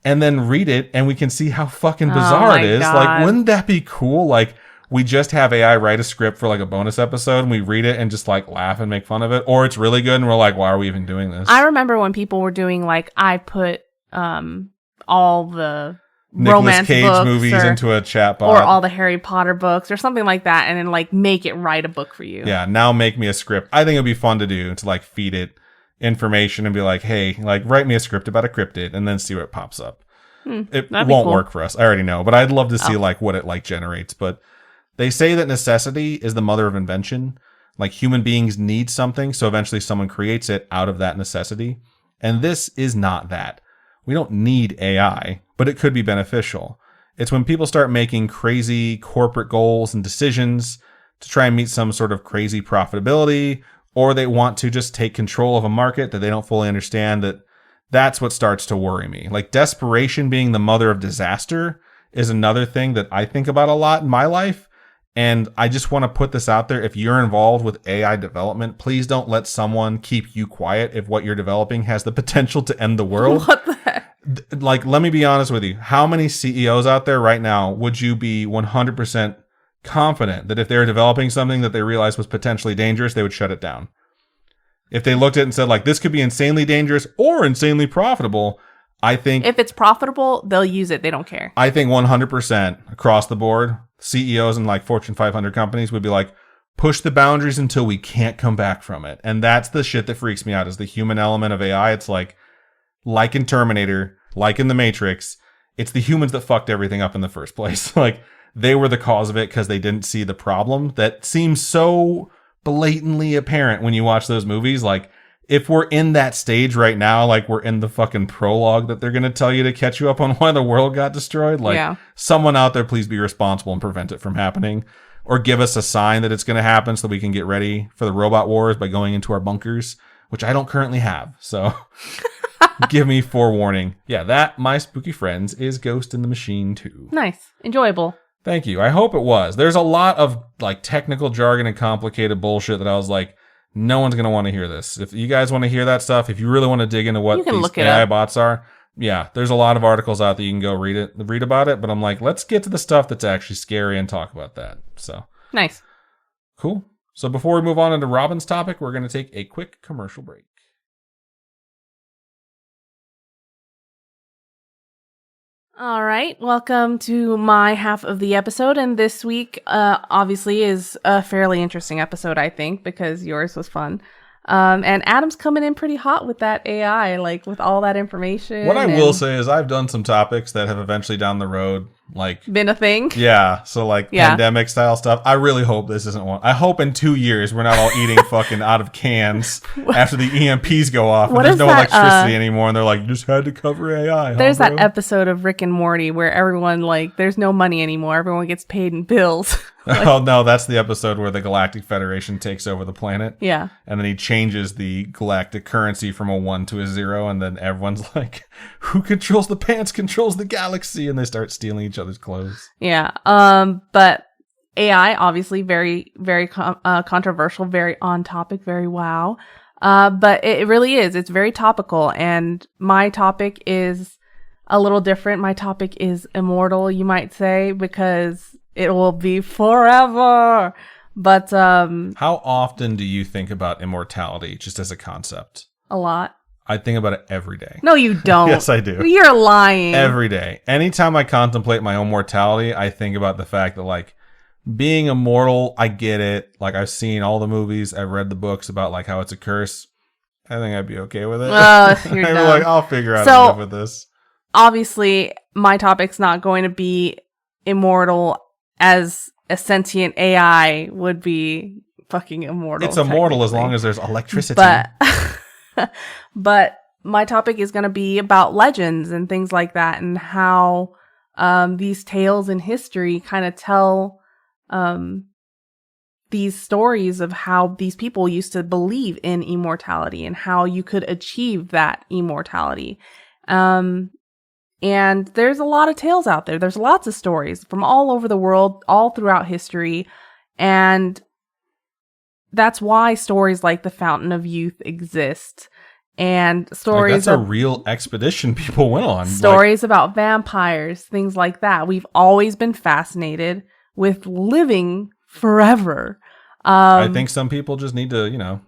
and then read it and we can see how fucking bizarre it is. God. Like, wouldn't that be cool? Like, we just have AI write a script for like a bonus episode and we read it and just like laugh and make fun of it. Or it's really good and we're like, why are we even doing this? I remember when people were doing like, I put all the Nicolas romance Cage books movies into a chatbot. or all the Harry Potter books or something like that, and then like make it write a book for you. Yeah, now make me a script. I think it'd be fun to do, to like feed it information and be like, hey, like write me a script about a cryptid and then see what pops up. It that'd be won't cool. work for us. I already know, but I'd love to see like what it like generates. But they say that necessity is the mother of invention. Like human beings need something, so eventually someone creates it out of that necessity. And this is not that. We don't need AI, but it could be beneficial. It's when people start making crazy corporate goals and decisions to try and meet some sort of crazy profitability, or they want to just take control of a market that they don't fully understand, that's what starts to worry me. Like desperation being the mother of disaster is another thing that I think about a lot in my life. And I just want to put this out there. If you're involved with AI development, please don't let someone keep you quiet if what you're developing has the potential to end the world. What the heck? Like, let me be honest with you. How many CEOs out there right now would you be 100% confident that if they were developing something that they realized was potentially dangerous, they would shut it down? If they looked at it and said, like, this could be insanely dangerous or insanely profitable, I think... If it's profitable, they'll use it. They don't care. I think 100% across the board, CEOs in like Fortune 500 companies would be like, push the boundaries until we can't come back from it. And that's the shit that freaks me out, is the human element of AI. It's like in Terminator, like in The Matrix, it's the humans that fucked everything up in the first place. Like they were the cause of it because they didn't see the problem that seems so blatantly apparent when you watch those movies. Like if we're in that stage right now, like we're in the fucking prologue that they're going to tell you to catch you up on why the world got destroyed. Like someone out there, please be responsible and prevent it from happening, or give us a sign that it's going to happen so that we can get ready for the robot wars by going into our bunkers, which I don't currently have. So give me forewarning. Yeah, that, my spooky friends, is Ghost in the Machine 2. Nice. Enjoyable. Thank you. I hope it was. There's a lot of like technical jargon and complicated bullshit that I was like, no one's going to want to hear this. If you guys want to hear that stuff, if you really want to dig into what these AI bots are, yeah, there's a lot of articles out that you can go read about it. But I'm like, let's get to the stuff that's actually scary and talk about that. So nice. Cool. So before we move on into Robin's topic, we're going to take a quick commercial break. All right, welcome to my half of the episode, and this week obviously is a fairly interesting episode, I think, because yours was fun. And Adam's coming in pretty hot with that AI, like with all that information. What I will say is I've done some topics that have eventually down the road like been a thing. Yeah, so like pandemic style stuff. I really hope this isn't one. I hope in 2 years we're not all eating fucking out of cans after the EMPs go off and there's no electricity anymore, and they're like, you just had to cover AI. There's that episode of Rick and Morty where everyone like there's no money anymore. Everyone gets paid in bills. Like, oh no, that's the episode where the Galactic Federation takes over the planet. Yeah. And then he changes the galactic currency from a 1 to a 0, and then everyone's like, who controls the pants controls the galaxy, and they start stealing each other's clothes. Yeah. But AI obviously very, very controversial, very on topic, very wow. But it really is. It's very topical, and my topic is a little different. My topic is immortal, you might say, because it will be forever. But how often do you think about immortality just as a concept? A lot. I think about it every day. No, you don't. Yes, I do. You're lying. Every day. Anytime I contemplate my own mortality, I think about the fact that, like, being immortal, I get it. Like, I've seen all the movies. I've read the books about, like, how it's a curse. I think I'd be okay with it. You're I'd be dumb. like, I'll figure out how to live with this. Obviously, my topic's not going to be immortal as a sentient AI would be fucking immortal. It's immortal as long as there's electricity. But my topic is going to be about legends and things like that, and how these tales in history kind of tell these stories of how these people used to believe in immortality and how you could achieve that immortality. And there's a lot of tales out there. There's lots of stories from all over the world, all throughout history. And that's why stories like the Fountain of Youth exist. And stories like, that's a real expedition people went on. Stories about vampires, things like that. We've always been fascinated with living forever. I think some people just need to,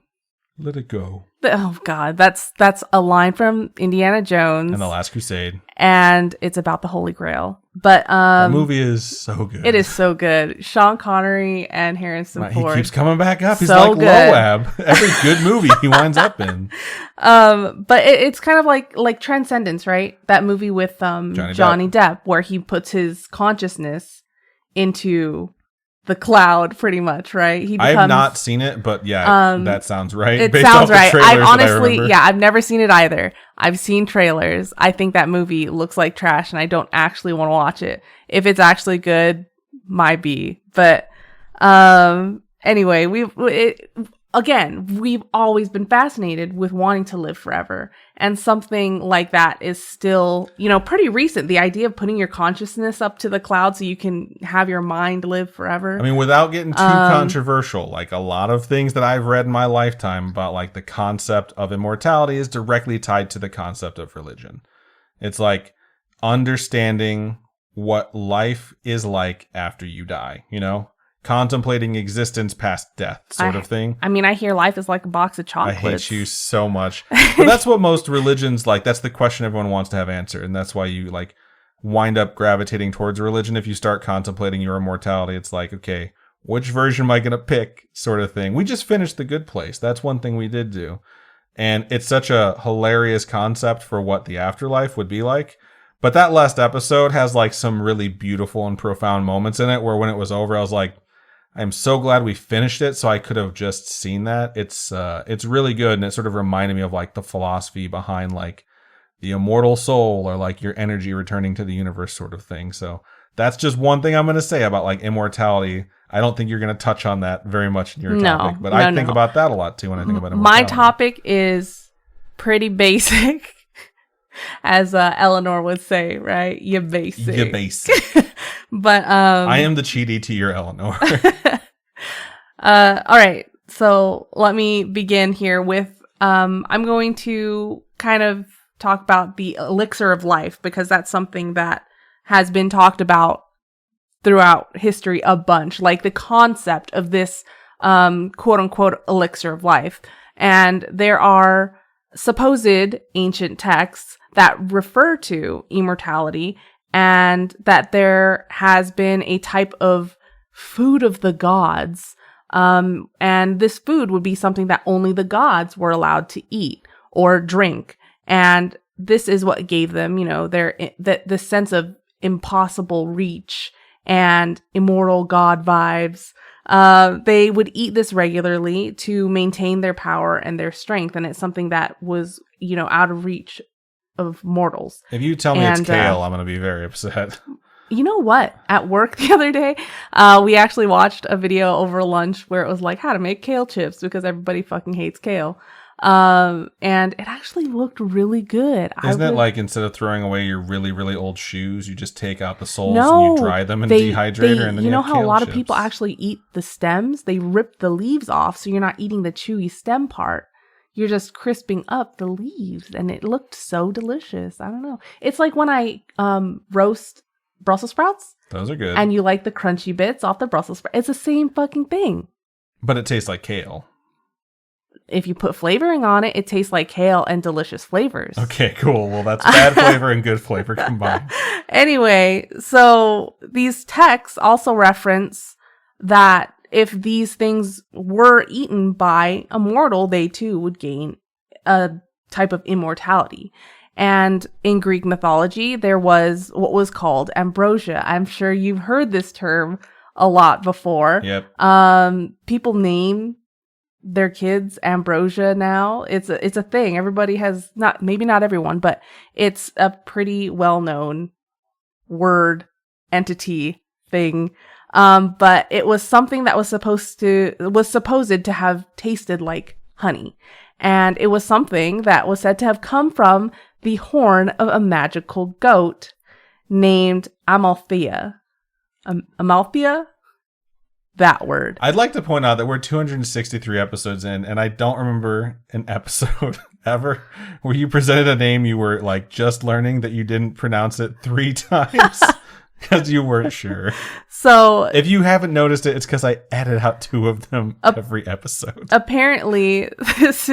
let it go. Oh God, that's a line from Indiana Jones and the Last Crusade. And it's about the Holy Grail. But that movie is so good. It is so good. Sean Connery and Harrison Ford. He keeps coming back up. He's so like good. Loab. Every good movie he winds up in. But it's kind of like Transcendence, right? That movie with Johnny Depp, where he puts his consciousness into the cloud, pretty much, right? I have not seen it, but yeah, that sounds right. It sounds right. I've honestly, I've never seen it either. I've seen trailers. I think that movie looks like trash, and I don't actually want to watch it. If it's actually good, might be. But anyway, we've always been fascinated with wanting to live forever. And something like that is still, pretty recent. The idea of putting your consciousness up to the cloud so you can have your mind live forever. I mean, without getting too controversial, like a lot of things that I've read in my lifetime about like the concept of immortality is directly tied to the concept of religion. It's like understanding what life is like after you die, contemplating existence past death sort of thing. I mean, I hear life is like a box of chocolates. I hate you so much. But that's what most religions like. That's the question everyone wants to have answered. And that's why you like wind up gravitating towards religion. If you start contemplating your immortality, it's like, okay, which version am I going to pick sort of thing. We just finished The Good Place. That's one thing we did do. And it's such a hilarious concept for what the afterlife would be like. But that last episode has like some really beautiful and profound moments in it where when it was over, I was like, I'm so glad we finished it, so I could have just seen that. It's really good, and it sort of reminded me of like the philosophy behind like the immortal soul or like your energy returning to the universe sort of thing. So that's just one thing I'm going to say about like immortality. I don't think you're going to touch on that very much in your topic, but I think about that a lot too when I think about immortality. My topic is pretty basic, as Eleanor would say, right? You're basic. You're basic. But I am the Chidi to your Eleanor. All right. So let me begin here with I'm going to kind of talk about the elixir of life, because that's something that has been talked about throughout history a bunch, like the concept of this quote unquote elixir of life. And there are supposed ancient texts that refer to immortality, and that there has been a type of food of the gods. And this food would be something that only the gods were allowed to eat or drink. And this is what gave them, the sense of impossible reach and immortal god vibes. They would eat this regularly to maintain their power and their strength. And it's something that was, out of reach of mortals. If you tell me it's kale, I'm going to be very upset. You know what? At work the other day, we actually watched a video over lunch where it was like how to make kale chips, because everybody fucking hates kale. And it actually looked really good. Isn't it like instead of throwing away your really, really old shoes, you just take out the soles and you dry them in a dehydrator, and then you know how a lot of people actually eat the stems? They rip the leaves off, so you're not eating the chewy stem part. You're just crisping up the leaves, and it looked so delicious. I don't know. It's like when I roast Brussels sprouts. Those are good. And you like the crunchy bits off the Brussels sprouts. It's the same fucking thing. But it tastes like kale. If you put flavoring on it, it tastes like kale and delicious flavors. Okay, cool. Well, that's bad flavor and good flavor combined. Anyway, so these texts also reference that if these things were eaten by a mortal, they too would gain a type of immortality. And in Greek mythology, there was what was called ambrosia. I'm sure you've heard this term a lot before. Yep. People name their kids ambrosia now. It's a thing. Everybody has, maybe not everyone, but it's a pretty well-known word, entity, thing. But it was something that was supposed to have tasted like honey. And it was something that was said to have come from the horn of a magical goat named Amalthea. Amalthea? That word. I'd like to point out that we're 263 episodes in, and I don't remember an episode ever where you presented a name you were like just learning that you didn't pronounce it 3 times. Because you weren't sure. So if you haven't noticed it, it's because I edit out 2 of them every episode. Apparently, this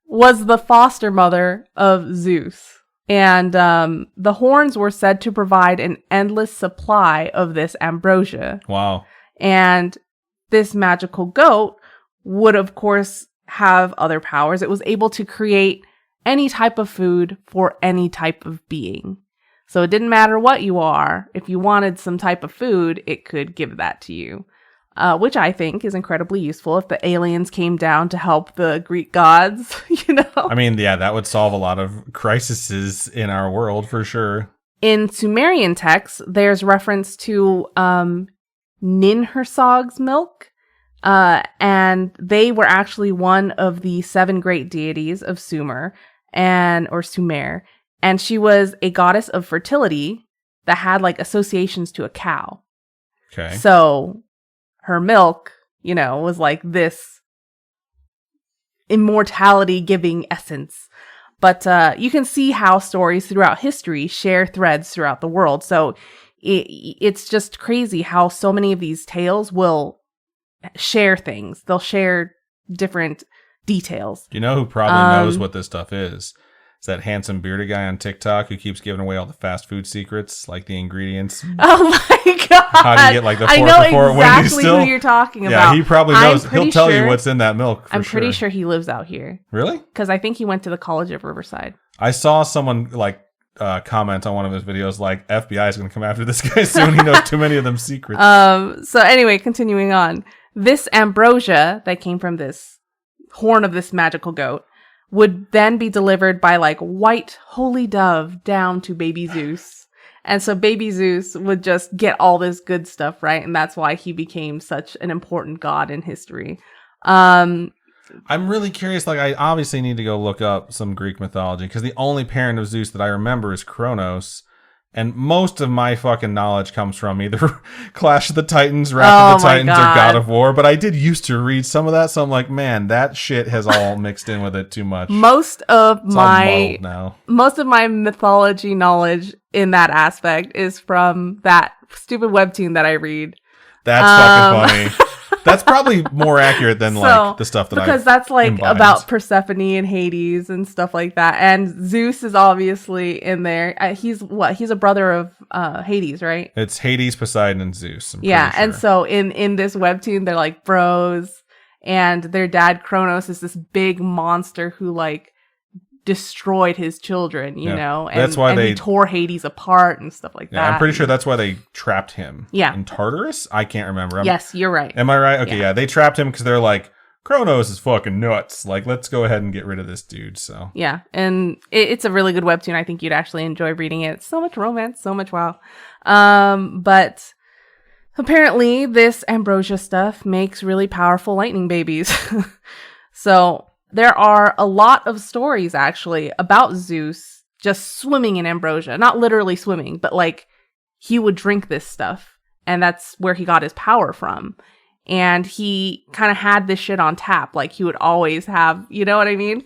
was the foster mother of Zeus. And the horns were said to provide an endless supply of this ambrosia. Wow. And this magical goat would, of course, have other powers. It was able to create any type of food for any type of being. So it didn't matter what you are. If you wanted some type of food, it could give that to you. Which I think is incredibly useful if the aliens came down to help the Greek gods, you know? I mean, yeah, that would solve a lot of crises in our world for sure. In Sumerian texts, there's reference to Ninhursag's milk, and they were actually one of the 7 great deities of Sumer, or Sumer, and she was a goddess of fertility that had like associations to a cow. Okay. So her milk, you know, was like this immortality giving essence. But you can see how stories throughout history share threads throughout the world. So it's just crazy how so many of these tales will share things. They'll share different details. You know who probably knows what this stuff is? It's that handsome bearded guy on TikTok who keeps giving away all the fast food secrets, like the ingredients. Oh my god! How do you get like the 4 I know for 4 Wendy's exactly still? who you're talking about. Yeah, he probably knows. He'll tell you what's in that milk. I'm pretty sure he lives out here. Really? Because I think he went to the College of Riverside. I saw someone like comment on one of his videos like FBI is going to come after this guy soon. He knows too many of them secrets. So anyway, continuing on, this ambrosia that came from this horn of this magical goat would then be delivered by like white holy dove down to baby Zeus. And so baby Zeus would just get all this good stuff, right? And that's why he became such an important god in history. I'm really curious. Like, I obviously need to go look up some Greek mythology because the only parent of Zeus that I remember is Kronos. And most of my fucking knowledge comes from either Clash of the Titans, Wrath of the Titans, or God of War. But I did used to read some of that, so I'm like, man, that shit has all mixed in with it too much. Most of my mythology knowledge in that aspect is from that stupid webtoon that I read. That's fucking funny. That's probably more accurate than like the stuff that because that's like about Persephone and Hades and stuff like that. And Zeus is obviously in there. He's a brother of Hades, right? It's Hades, Poseidon, and Zeus. Yeah, sure. And so in this webtoon, they're like bros, and their dad Kronos is this big monster who like destroyed his children, you know, and that's why he tore Hades apart and stuff like that. I'm pretty sure that's why they trapped him. Yeah. In Tartarus? I can't remember. Yes, you're right. Am I right? Okay, yeah. They trapped him because they're like, Kronos is fucking nuts. Like, let's go ahead and get rid of this dude, so. Yeah, and it's a really good webtoon. I think you'd actually enjoy reading it. It's so much romance, so much wow. But apparently this ambrosia stuff makes really powerful lightning babies. So there are a lot of stories, actually, about Zeus just swimming in ambrosia. Not literally swimming, but, like, he would drink this stuff, and that's where he got his power from. And he kind of had this shit on tap. Like, he would always have, you know what I mean?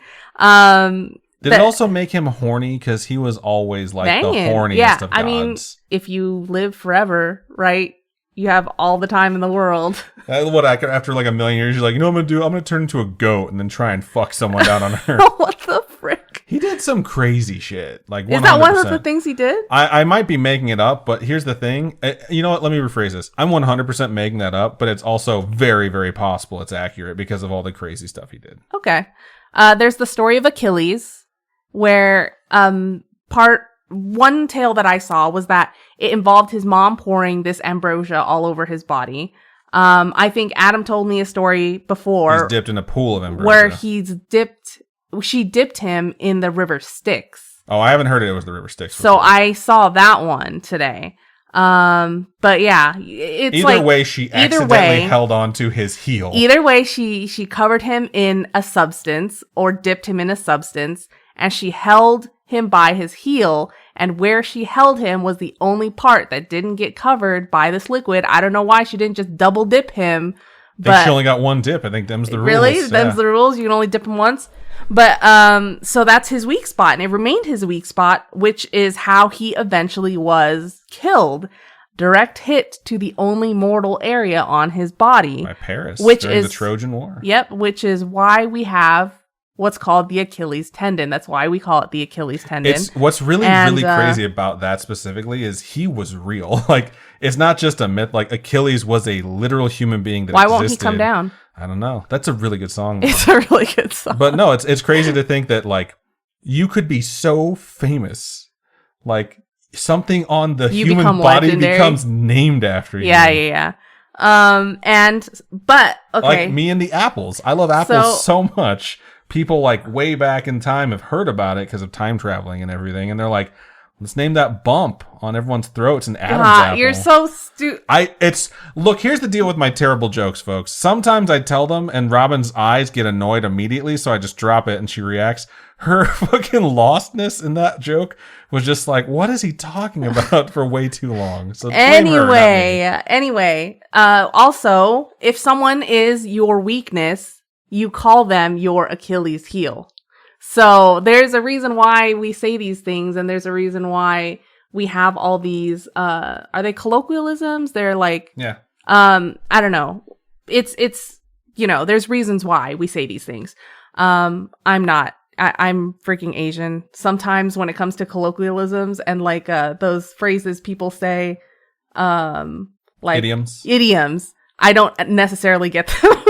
Did it also make him horny? Because he was always, like, the horniest of gods. I mean, if you live forever, right? You have all the time in the world. After like a million years, you're like, you know what I'm going to turn into a goat and then try and fuck someone down on Earth. What the frick? He did some crazy shit. Like 100%. Is that one of the things he did? I might be making it up, but here's the thing. You know what? Let me rephrase this. I'm 100% making that up, but it's also very, very possible it's accurate because of all the crazy stuff he did. Okay. There's the story of Achilles, where one tale that I saw was that it involved his mom pouring this ambrosia all over his body. I think Adam told me a story before. He's dipped in a pool of ambrosia. Where she dipped him in the river Styx. Oh, I haven't heard it was the river Styx before. So I saw that one today. But yeah, it's either way, she accidentally held on to his heel. Either way, she covered him in a substance or dipped him in a substance, and she held him by his heel, and where she held him was the only part that didn't get covered by this liquid. I don't know why she didn't just double dip him. But she only got one dip. I think them's the rules. Really? Them's the rules? You can only dip him once? But, so that's his weak spot, and it remained his weak spot, which is how he eventually was killed. Direct hit to the only mortal area on his body. By Paris, which during is the Trojan War. Yep, which is why we have what's called the Achilles tendon. That's why we call it the Achilles tendon. It's what's really crazy about that specifically is he was real. Like, it's not just a myth. Like, Achilles was a literal human being that Why existed. won't he come down? I don't know. That's a really good song, though. It's a really good song. But no, it's crazy to think that, like, you could be so famous, like, something on the human body legendary. Becomes named after you. Yeah. But okay. Like me and the apples. I love apples so much. People like way back in time have heard about it because of time traveling and everything, and they're like, let's name that bump on everyone's throats an Adam's apple. You're so stupid. Look, here's the deal with my terrible jokes, folks. Sometimes I tell them and Robin's eyes get annoyed immediately, so I just drop it and she reacts. Her fucking lostness in that joke was just like, what is he talking about for way too long? So anyway, also, if someone is your weakness, you call them your Achilles heel. So there's a reason why we say these things, and there's a reason why we have all these, are they colloquialisms? They're like, yeah. I don't know. It's, there's reasons why we say these things. I'm freaking Asian. Sometimes when it comes to colloquialisms and like, those phrases people say, like idioms, I don't necessarily get them.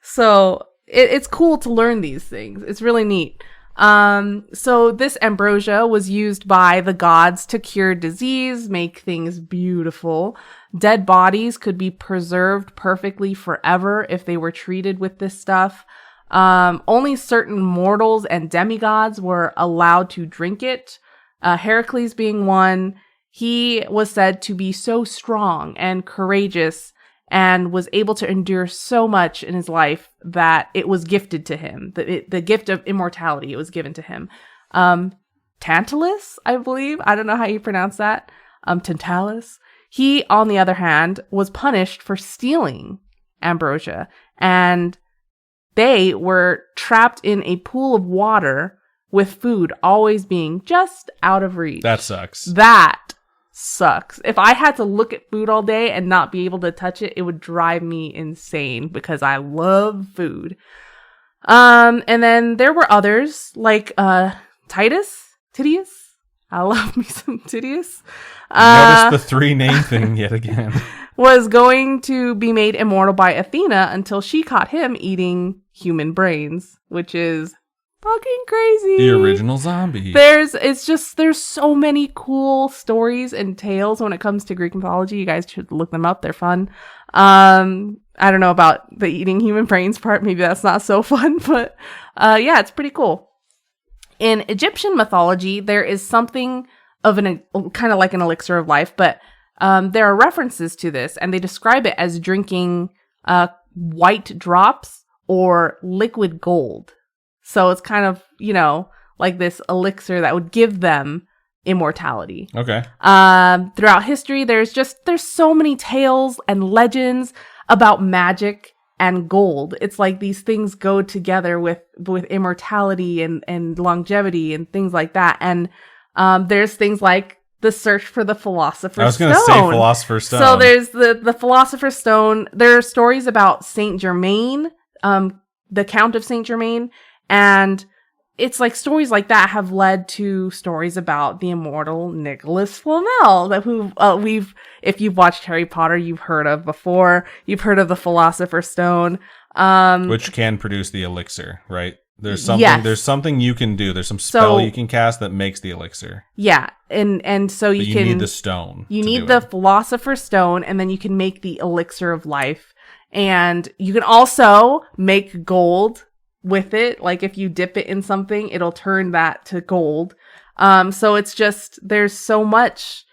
So it's cool to learn these things. It's really neat. So this ambrosia was used by the gods to cure disease, make things beautiful. Dead bodies could be preserved perfectly forever if they were treated with this stuff. Only certain mortals and demigods were allowed to drink it. Heracles being one. He was said to be so strong and courageous and was able to endure so much in his life that it was gifted to him. The gift of immortality, it was given to him. Tantalus, I believe. I don't know how you pronounce that. Tantalus. He, on the other hand, was punished for stealing ambrosia. And they were trapped in a pool of water with food always being just out of reach. That sucks. That sucks. If I had to look at food all day and not be able to touch it, it would drive me insane because I love food. And then there were others like Titius. I love me some Titius. Notice the 3 name thing yet again. Was going to be made immortal by Athena until she caught him eating human brains, which is fucking crazy. The original zombie. There's so many cool stories and tales when it comes to Greek mythology. You guys should look them up. They're fun. I don't know about the eating human brains part. Maybe that's not so fun, but yeah, it's pretty cool. In Egyptian mythology, there is something of kind of like an elixir of life, but there are references to this, and they describe it as drinking white drops or liquid gold. So it's kind of, like this elixir that would give them immortality. Okay. Throughout history, there's so many tales and legends about magic and gold. It's like these things go together with immortality and longevity and things like that. And there's things like the search for the Philosopher's Stone. I was going to say Philosopher's Stone. So there's the Philosopher's Stone. There are stories about Saint Germain, the Count of Saint Germain. And it's like stories like that have led to stories about the immortal Nicholas Flamel that if you've watched Harry Potter, you've heard of before. You've heard of the Philosopher's Stone. Which can produce the elixir, right? There's something you can do. There's some spell you can cast that makes the elixir. Yeah. And so you need the stone. You need the Philosopher's Stone, and then you can make the elixir of life. And you can also make gold with it. Like if you dip it in something, it'll turn that to gold. So it's just, there's so much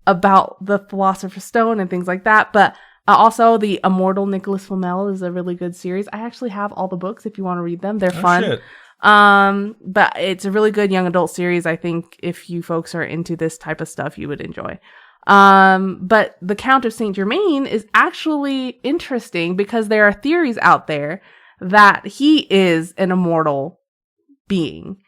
about the Philosopher's Stone and things like that. But also the Immortal Nicholas Flamel is a really good series. I actually have all the books if you want to read them. They're fun. Shit. But it's a really good young adult series. I think if you folks are into this type of stuff, you would enjoy. But the Count of Saint Germain is actually interesting because there are theories out there that he is an immortal being.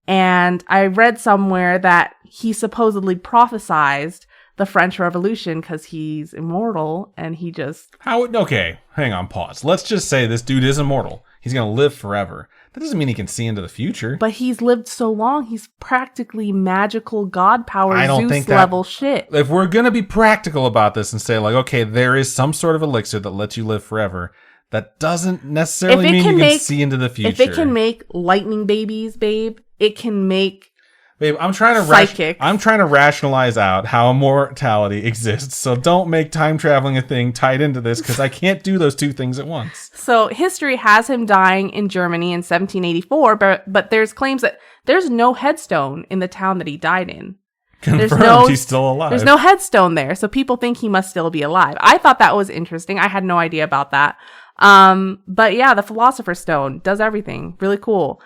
And I read somewhere that he supposedly prophesized the French Revolution because he's immortal and he just... Okay, hang on, pause. Let's just say this dude is immortal. he's going to live forever. That doesn't mean he can see into the future. But he's lived so long, he's practically magical god power, Zeus level shit. If we're going to be practical about this and say, like, okay, there is some sort of elixir that lets you live forever, that doesn't necessarily mean you can see into the future. If it can make lightning babies, babe, it can make... Babe, I'm trying to rationalize out how immortality exists. So don't make time traveling a thing tied into this, because I can't do those two things at once. So history has him dying in Germany in 1784, but there's claims that there's no headstone in the town that he died in. Confirmed he's still alive. There's no headstone there, so people think he must still be alive. I thought that was interesting. I had no idea about that. But yeah, the Philosopher's Stone does everything. Really cool.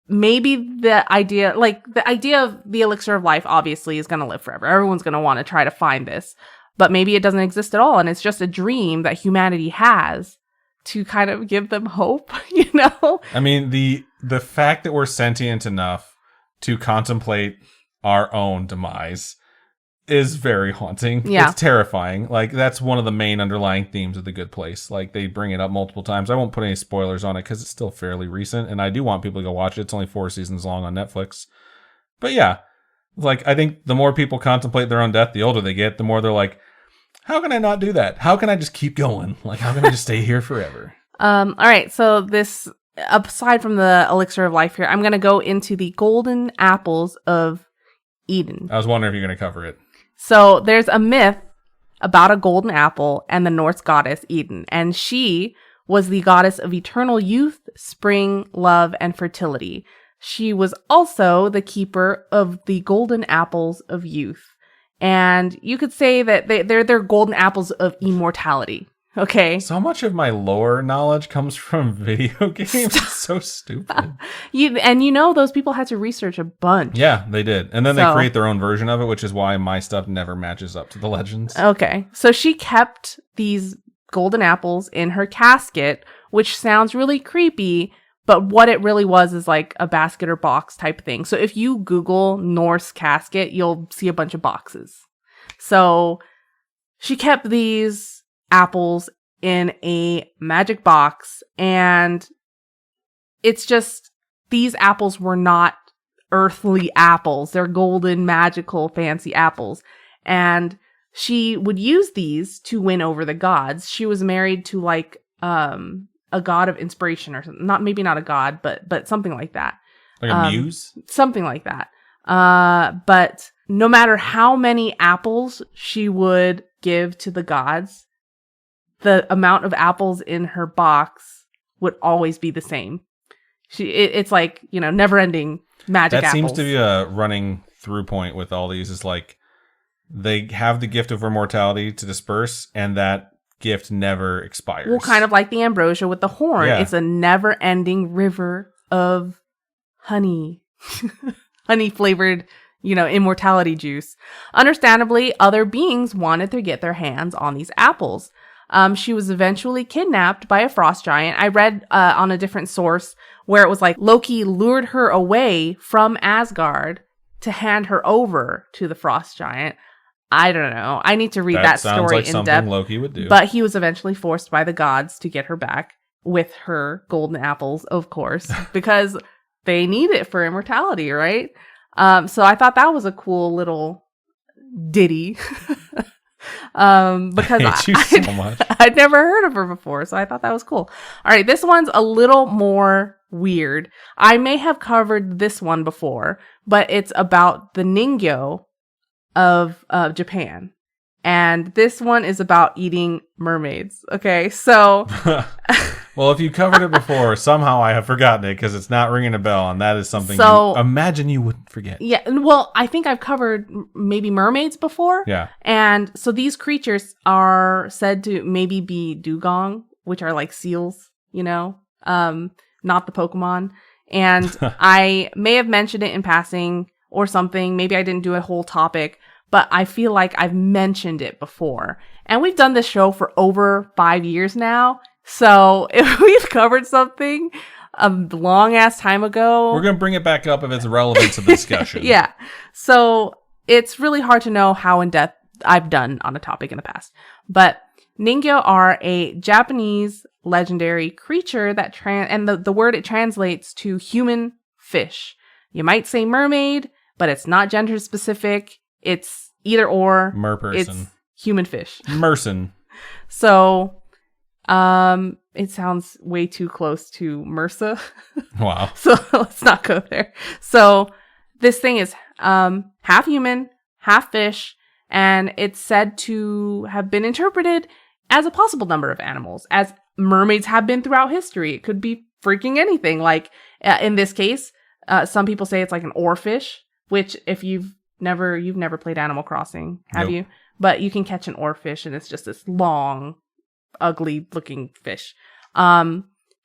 Maybe the idea of the elixir of life obviously is going to live forever. Everyone's going to want to try to find this, but maybe it doesn't exist at all. And it's just a dream that humanity has to kind of give them hope, you know? I mean, the fact that we're sentient enough to contemplate our own demise is very haunting. Yeah. It's terrifying. Like, that's one of the main underlying themes of The Good Place. Like, they bring it up multiple times. I won't put any spoilers on it because it's still fairly recent, and I do want people to go watch it. It's only 4 seasons long on Netflix. But yeah, like, I think the more people contemplate their own death, the older they get, the more they're like, how can I not do that? How can I just keep going? Like, how can I just stay here forever? All right, so this, aside from the elixir of life here, I'm going to go into the golden apples of Eden. I was wondering if you're going to cover it. So there's a myth about a golden apple and the Norse goddess Eden, and she was the goddess of eternal youth, spring, love, and fertility. She was also the keeper of the golden apples of youth. And you could say that they're golden apples of immortality. Okay. So much of my lore knowledge comes from video games. It's so stupid. Those people had to research a bunch. Yeah, they did. And then they create their own version of it, which is why my stuff never matches up to the legends. Okay. So she kept these golden apples in her casket, which sounds really creepy, but what it really was is like a basket or box type thing. So if you Google Norse casket, you'll see a bunch of boxes. So she kept these apples in a magic box, and it's just, these apples were not earthly apples. They're golden, magical, fancy apples. And she would use these to win over the gods. She was married to like a god of inspiration or something. Maybe not a god, but something like that. Like a muse? Something like that. But no matter how many apples she would give to the gods, the amount of apples in her box would always be the same. It's like, never-ending magic apples. That seems to be a running through point with all these, is like, they have the gift of immortality to disperse, and that gift never expires. Well, kind of like the ambrosia with the horn. Yeah. It's a never-ending river of honey. Honey-flavored, immortality juice. Understandably, other beings wanted to get their hands on these apples. She was eventually kidnapped by a frost giant. I read on a different source where it was like Loki lured her away from Asgard to hand her over to the frost giant. I don't know. I need to read that story like in depth. Loki would do. But he was eventually forced by the gods to get her back with her golden apples, of course, because they need it for immortality, right? So I thought that was a cool little ditty. Because I'd never heard of her before, so I thought that was cool. All right, this one's a little more weird. I may have covered this one before, but it's about the Ningyo of Japan. And this one is about eating mermaids. Okay, so... Well, if you covered it before, somehow I have forgotten it because it's not ringing a bell, and that is something you imagine you wouldn't forget. Yeah, well, I think I've covered maybe mermaids before. Yeah. And so these creatures are said to maybe be dugong, which are like seals, not the Pokemon. And I may have mentioned it in passing or something. Maybe I didn't do a whole topic, but I feel like I've mentioned it before. And we've done this show for over 5 years now. So if we've covered something a long ass time ago, we're going to bring it back up if it's relevant to the discussion. Yeah. So it's really hard to know how in depth I've done on a topic in the past. But Ningyo are a Japanese legendary creature that and the word it translates to human fish. You might say mermaid, but it's not gender specific. It's either or. Merperson. It's human fish. Merson. So, it sounds way too close to MRSA. Wow. So let's not go there. So this thing is half human, half fish, and it's said to have been interpreted as a possible number of animals, as mermaids have been throughout history. It could be freaking anything. Like in this case, some people say it's like an oarfish, which if you've never played Animal Crossing, have Nope. you? But you can catch an oarfish, and it's just this long, ugly looking fish.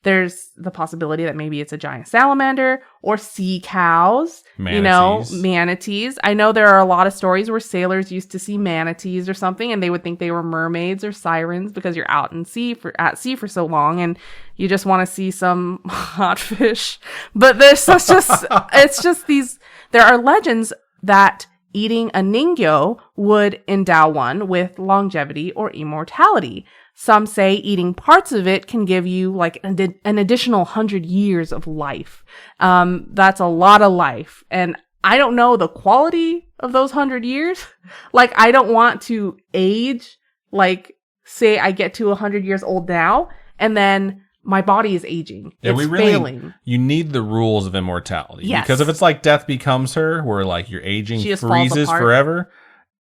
There's the possibility that maybe it's a giant salamander or sea cows, manatees. I know there are a lot of stories where sailors used to see manatees or something, and they would think they were mermaids or sirens because you're out at sea for so long, and you just want to see some hot fish. But there's it's just these. There are legends that eating a ningyo would endow one with longevity or immortality. Some say eating parts of it can give you like an additional 100 years of life. That's a lot of life. And I don't know the quality of those 100 years. Like, I don't want to age, like, say I get to 100 years old now, and then my body is aging. Yeah, it's failing. You need the rules of immortality. Yes. Because if it's like Death Becomes Her, where like your aging freezes forever,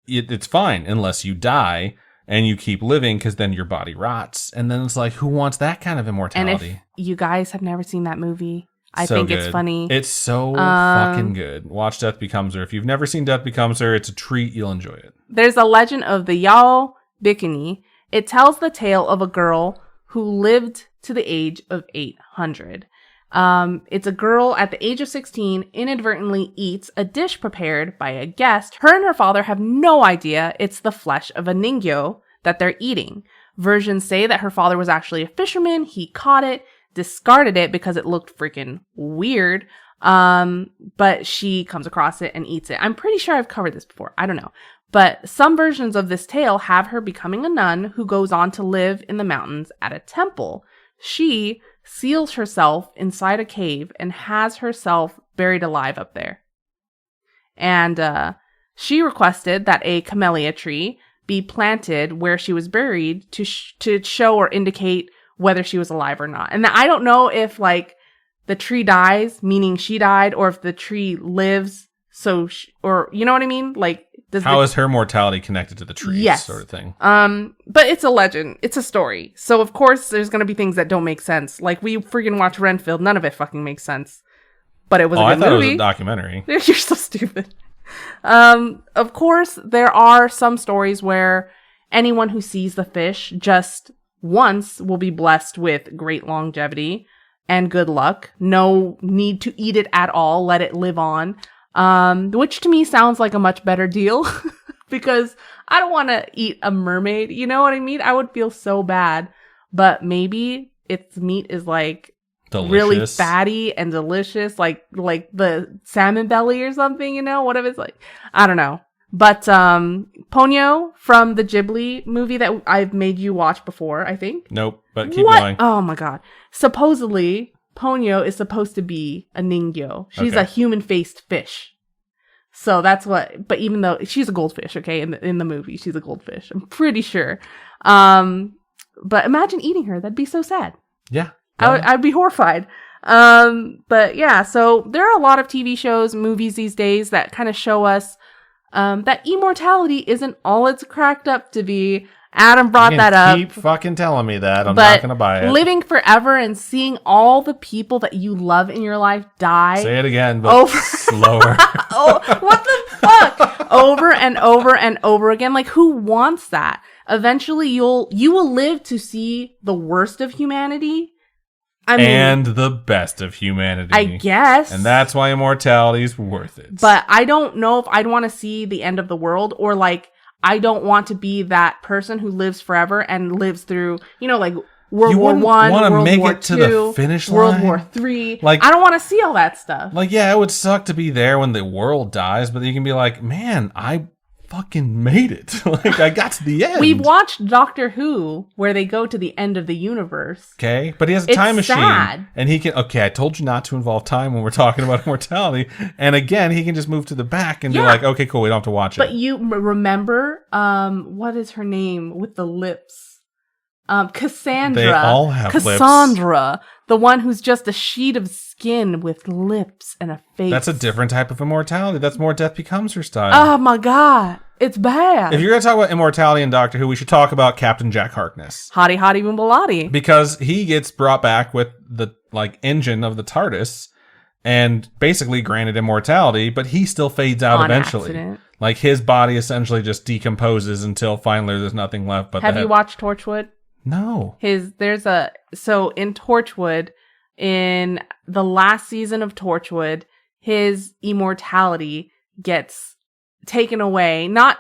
it's fine unless you die. And you keep living because then your body rots. And then it's like, who wants that kind of immortality? And if you guys have never seen that movie, I so think good. it's funny. It's so fucking good. Watch Death Becomes Her. If you've never seen Death Becomes Her, it's a treat. You'll enjoy it. There's a legend of the Yao Bikini. It tells the tale of a girl who lived to the age of 800. It's a girl at the age of 16 inadvertently eats a dish prepared by a guest. Her and her father have no idea it's the flesh of a ningyo that they're eating. Versions say that her father was actually a fisherman. He caught it, discarded it because it looked freaking weird. But she comes across it and eats it. I'm pretty sure I've covered this before. I don't know. But some versions of this tale have her becoming a nun who goes on to live in the mountains at a temple. She seals herself inside a cave and has herself buried alive up there. And she requested that a camellia tree be planted where she was buried to show or indicate whether she was alive or not. And I don't know if like the tree dies, meaning she died, or if the tree lives, or you know what I mean? Like, how is her mortality connected to the tree? Yes. Sort of thing. But it's a legend. It's a story. So of course there's going to be things that don't make sense. Like we freaking watch Renfield. None of it fucking makes sense. But it was a good movie. I thought it was a documentary. You're so stupid. Of course there are some stories where anyone who sees the fish just once will be blessed with great longevity and good luck. No need to eat it at all. Let it live on. Which to me sounds like a much better deal because I don't want to eat a mermaid. You know what I mean? I would feel so bad, but maybe its meat is like delicious. Really fatty and delicious, like the salmon belly or something, you know, whatever it's like. I don't know. But, Ponyo from the Ghibli movie that I've made you watch before, I think. Nope, but keep going. Oh my God. Supposedly, Ponyo is supposed to be a ningyo. She's a human-faced fish. So that's what, but even though she's a goldfish, okay, in the movie, she's a goldfish. I'm pretty sure. But imagine eating her. That'd be so sad. Yeah. I'd be horrified. But yeah, so there are a lot of TV shows, movies these days that kind of show us that immortality isn't all it's cracked up to be. Adam brought that up. Keep fucking telling me that. I'm not going to buy it. Living forever and seeing all the people that you love in your life die. Say it again, but slower. Oh, what the fuck? Over and over and over again. Like, who wants that? Eventually, you will live to see the worst of humanity. I mean, and the best of humanity. I guess. And that's why immortality is worth it. But I don't know if I'd want to see the end of the world, or like, I don't want to be that person who lives forever and lives through, you know, like World War I, World War II, the finish World line? War III. Like, I don't want to see all that stuff. Like, yeah, it would suck to be there when the world dies, but you can be like, man, I fucking made it. Like, I got to the end. We've watched Doctor Who, where they go to the end of the universe. Okay, but he has a time machine. And he can, okay, I told you not to involve time when we're talking about immortality. And again, he can just move to the back and be like, okay, cool, we don't have to watch it. But you remember, what is her name with the lips? Cassandra. They all have Cassandra, the one who's just a sheet of skin with lips and a face. That's a different type of immortality. That's more Death Becomes Her style. Oh my god, it's bad. If you're going to talk about immortality in Doctor Who, we should talk about Captain Jack Harkness. Hottie hottie boombalati. Because he gets brought back with the engine of the TARDIS and basically granted immortality, but he still fades out eventually. Accident. Like, his body essentially just decomposes until finally there's nothing left but Have you watched Torchwood? No. So in Torchwood, in the last season of Torchwood, his immortality gets taken away. Not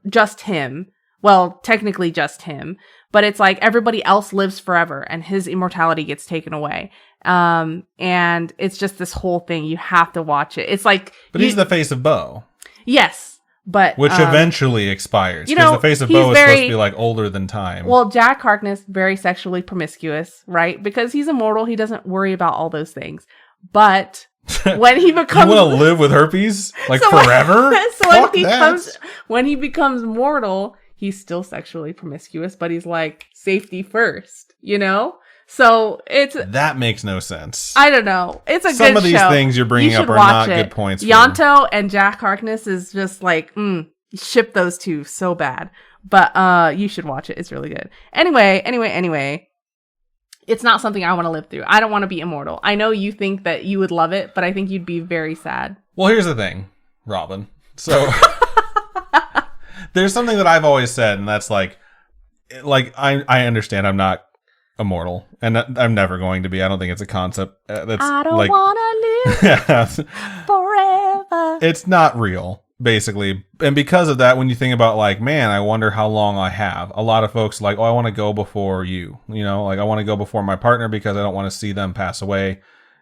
just him. Well, technically just him, but it's like everybody else lives forever and his immortality gets taken away. And it's just this whole thing. You have to watch it. It's like, but he's the face of Bo. Yes. But which eventually expires. Because the face of Bo is supposed to be like older than time. Well, Jack Harkness, very sexually promiscuous, right? Because he's immortal, he doesn't worry about all those things. But when he becomes, you want to live with herpes like forever? When he becomes mortal, he's still sexually promiscuous, but he's like safety first, you know? So that makes no sense. I don't know. It's a good show. Some of these things you're bringing up are not good points. Yanto and Jack Harkness is just like, ship those two so bad. But you should watch it. It's really good. Anyway. It's not something I want to live through. I don't want to be immortal. I know you think that you would love it, but I think you'd be very sad. Well, here's the thing, Robin. So there's something that I've always said, and that's like I understand I'm not immortal, and I'm never going to be. I don't think it's a concept that's I don't want to live forever. It's not real, basically. And because of that, when you think about like, man, I wonder how long I have. A lot of folks like, oh, I want to go before you. You know, like I want to go before my partner because I don't want to see them pass away.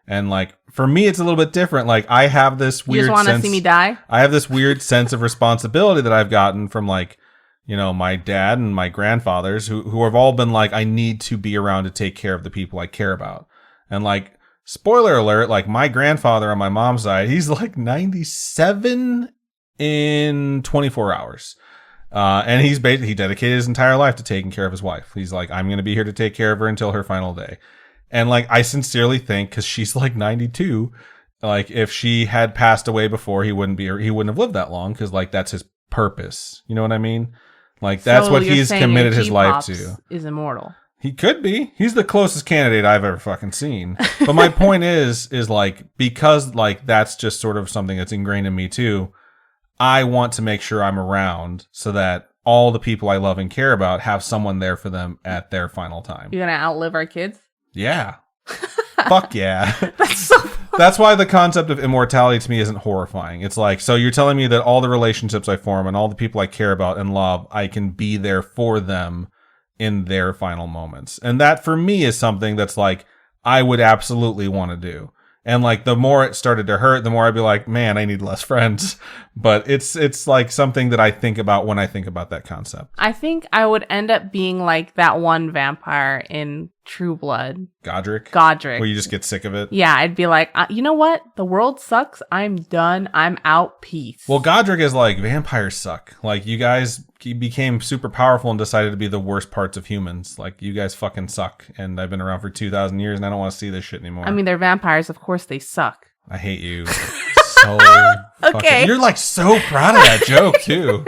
And like for me, it's a little bit different. Like I have this weird. You just want to see me die? I have this weird sense of responsibility that I've gotten from like, you know, my dad and my grandfathers who have all been like, I need to be around to take care of the people I care about. And like, spoiler alert, like my grandfather on my mom's side, he's like 97 in 24 hours. And he dedicated his entire life to taking care of his wife. He's like, I'm going to be here to take care of her until her final day. And like, I sincerely think, cause she's like 92, like if she had passed away before, he wouldn't have lived that long. Cause like, that's his purpose. You know what I mean? Like that's what he's committed his life to. Is immortal. He could be. He's the closest candidate I've ever fucking seen. But my point is like, because like that's just sort of something that's ingrained in me too. I want to make sure I'm around so that all the people I love and care about have someone there for them at their final time. You're going to outlive our kids? Yeah. Fuck yeah. That's so fun. That's why the concept of immortality to me isn't horrifying. It's like, so you're telling me that all the relationships I form and all the people I care about and love, I can be there for them in their final moments. And that for me is something that's like, I would absolutely want to do. And like the more it started to hurt, the more I'd be like, man, I need less friends. But it's like something that I think about when I think about that concept. I think I would end up being like that one vampire in True Blood. Godric. Where you just get sick of it. Yeah, I'd be like, you know what? The world sucks. I'm done. I'm out. Peace. Well, Godric is like, vampires suck. Like, you guys became super powerful and decided to be the worst parts of humans. Like, you guys fucking suck. And I've been around for 2,000 years and I don't want to see this shit anymore. I mean, they're vampires. Of course they suck. I hate you. So okay. You're like so proud of that joke, too.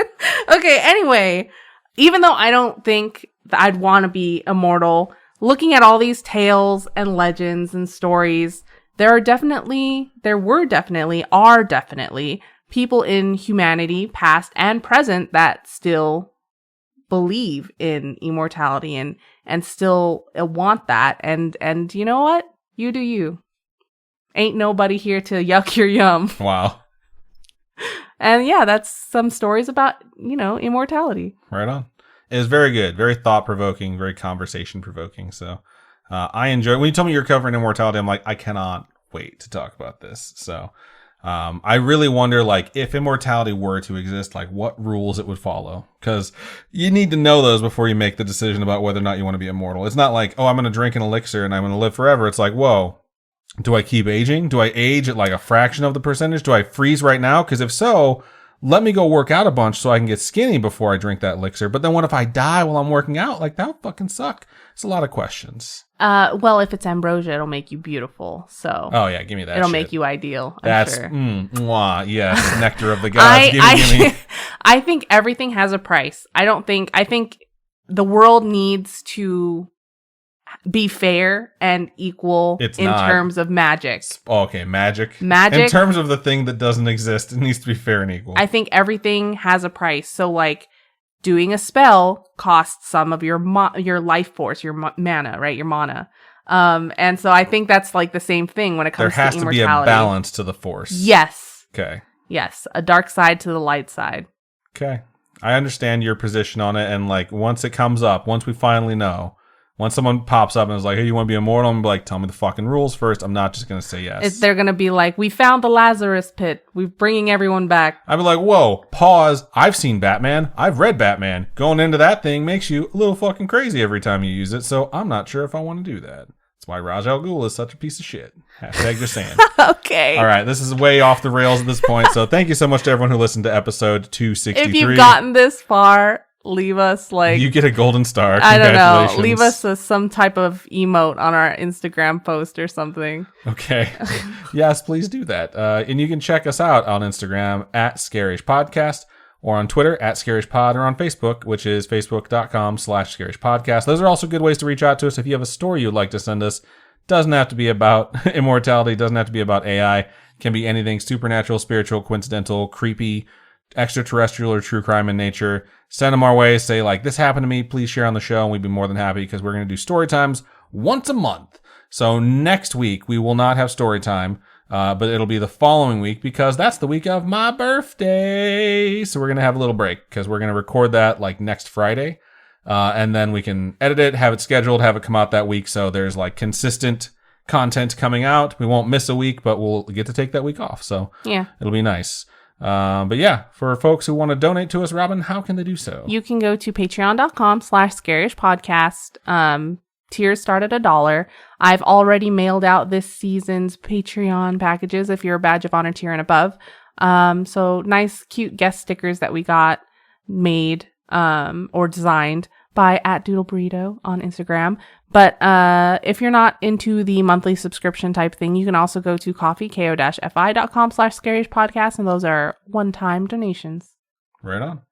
Okay, anyway. Even though I don't think that I'd want to be immortal, looking at all these tales and legends and stories, there were definitely people in humanity, past and present, that still believe in immortality and still want that. And you know what? You do you. Ain't nobody here to yuck your yum. Wow. And yeah, that's some stories about, immortality. Right on. It was very good, very thought-provoking, very conversation-provoking. So I enjoy it. When you told me you're covering immortality, I'm like, I cannot wait to talk about this. So I really wonder, like, if immortality were to exist, like, what rules it would follow. Because you need to know those before you make the decision about whether or not you want to be immortal. It's not like, oh, I'm going to drink an elixir and I'm going to live forever. It's like, whoa, do I keep aging? Do I age at like a fraction of the percentage? Do I freeze right now? Because if so, let me go work out a bunch so I can get skinny before I drink that elixir. But then what if I die while I'm working out? Like, that would fucking suck. It's a lot of questions. Well, if it's ambrosia, it'll make you beautiful. So. Oh yeah, give me that. It'll shit. make you ideal. That's sure. Yes, nectar of the gods. Give me. I think everything has a price. I think the world needs to be fair and equal terms of magic. Okay, magic. Magic. In terms of the thing that doesn't exist, it needs to be fair and equal. I think everything has a price. So like, doing a spell costs some of your life force, your mana, right? Your mana. And so I think that's like the same thing when it comes to immortality. There has to be a balance to the force. Yes. Okay. Yes. A dark side to the light side. Okay. I understand your position on it. And like, once it comes up, once we finally know, once someone pops up and is like, hey, you want to be immortal? I'm going to be like, tell me the fucking rules first. I'm not just going to say yes. They're going to be like, we found the Lazarus pit. We're bringing everyone back. I'd be like, whoa, pause. I've seen Batman. I've read Batman. Going into that thing makes you a little fucking crazy every time you use it. So I'm not sure if I want to do that. That's why Ra's al Ghul is such a piece of shit. Hashtag just saying. Okay. All right. This is way off the rails at this point. So thank you so much to everyone who listened to episode 263. If you've gotten this far, leave us like you get a golden star. I don't know. Leave us some type of emote on our Instagram post or something. Okay. Yes, please do that. And you can check us out on Instagram at Scaryish Podcast, or on Twitter at Scaryish Pod, or on Facebook, which is facebook.com/Scaryish Podcast. Those are also good ways to reach out to us if you have a story you'd like to send us. Doesn't have to be about immortality. Doesn't have to be about AI. It can be anything supernatural, spiritual, coincidental, creepy, extraterrestrial, or true crime in nature. Send them our way. Say like, this happened to me. Please share on the show. And we'd be more than happy, because we're going to do story times once a month. So next week we will not have story time, but it'll be the following week, because that's the week of my birthday. So we're going to have a little break, because we're going to record that like next Friday. And then we can edit it, have it scheduled, have it come out that week. So there's like consistent content coming out. We won't miss a week, but we'll get to take that week off. So yeah, it'll be nice. But yeah, for folks who want to donate to us, Robin, how can they do so? You can go to patreon.com/Scaryish Podcast. Tiers start at $1. I've already mailed out this season's Patreon packages if you're a Badge of Honor tier and above. So nice, cute guest stickers that we got made, or designed by @DoodleBurrito on Instagram. But if you're not into the monthly subscription type thing, you can also go to ko-fi.com/Scaryish Podcast, and those are one-time donations. Right on.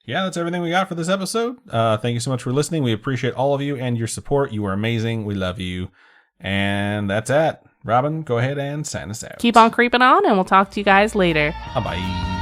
Yeah, that's everything we got for this episode. Thank you so much for listening. We appreciate all of you and your support. You are amazing. We love you. And that's it. Robin, go ahead and sign us out. Keep on creeping on, and we'll talk to you guys later. Bye-bye.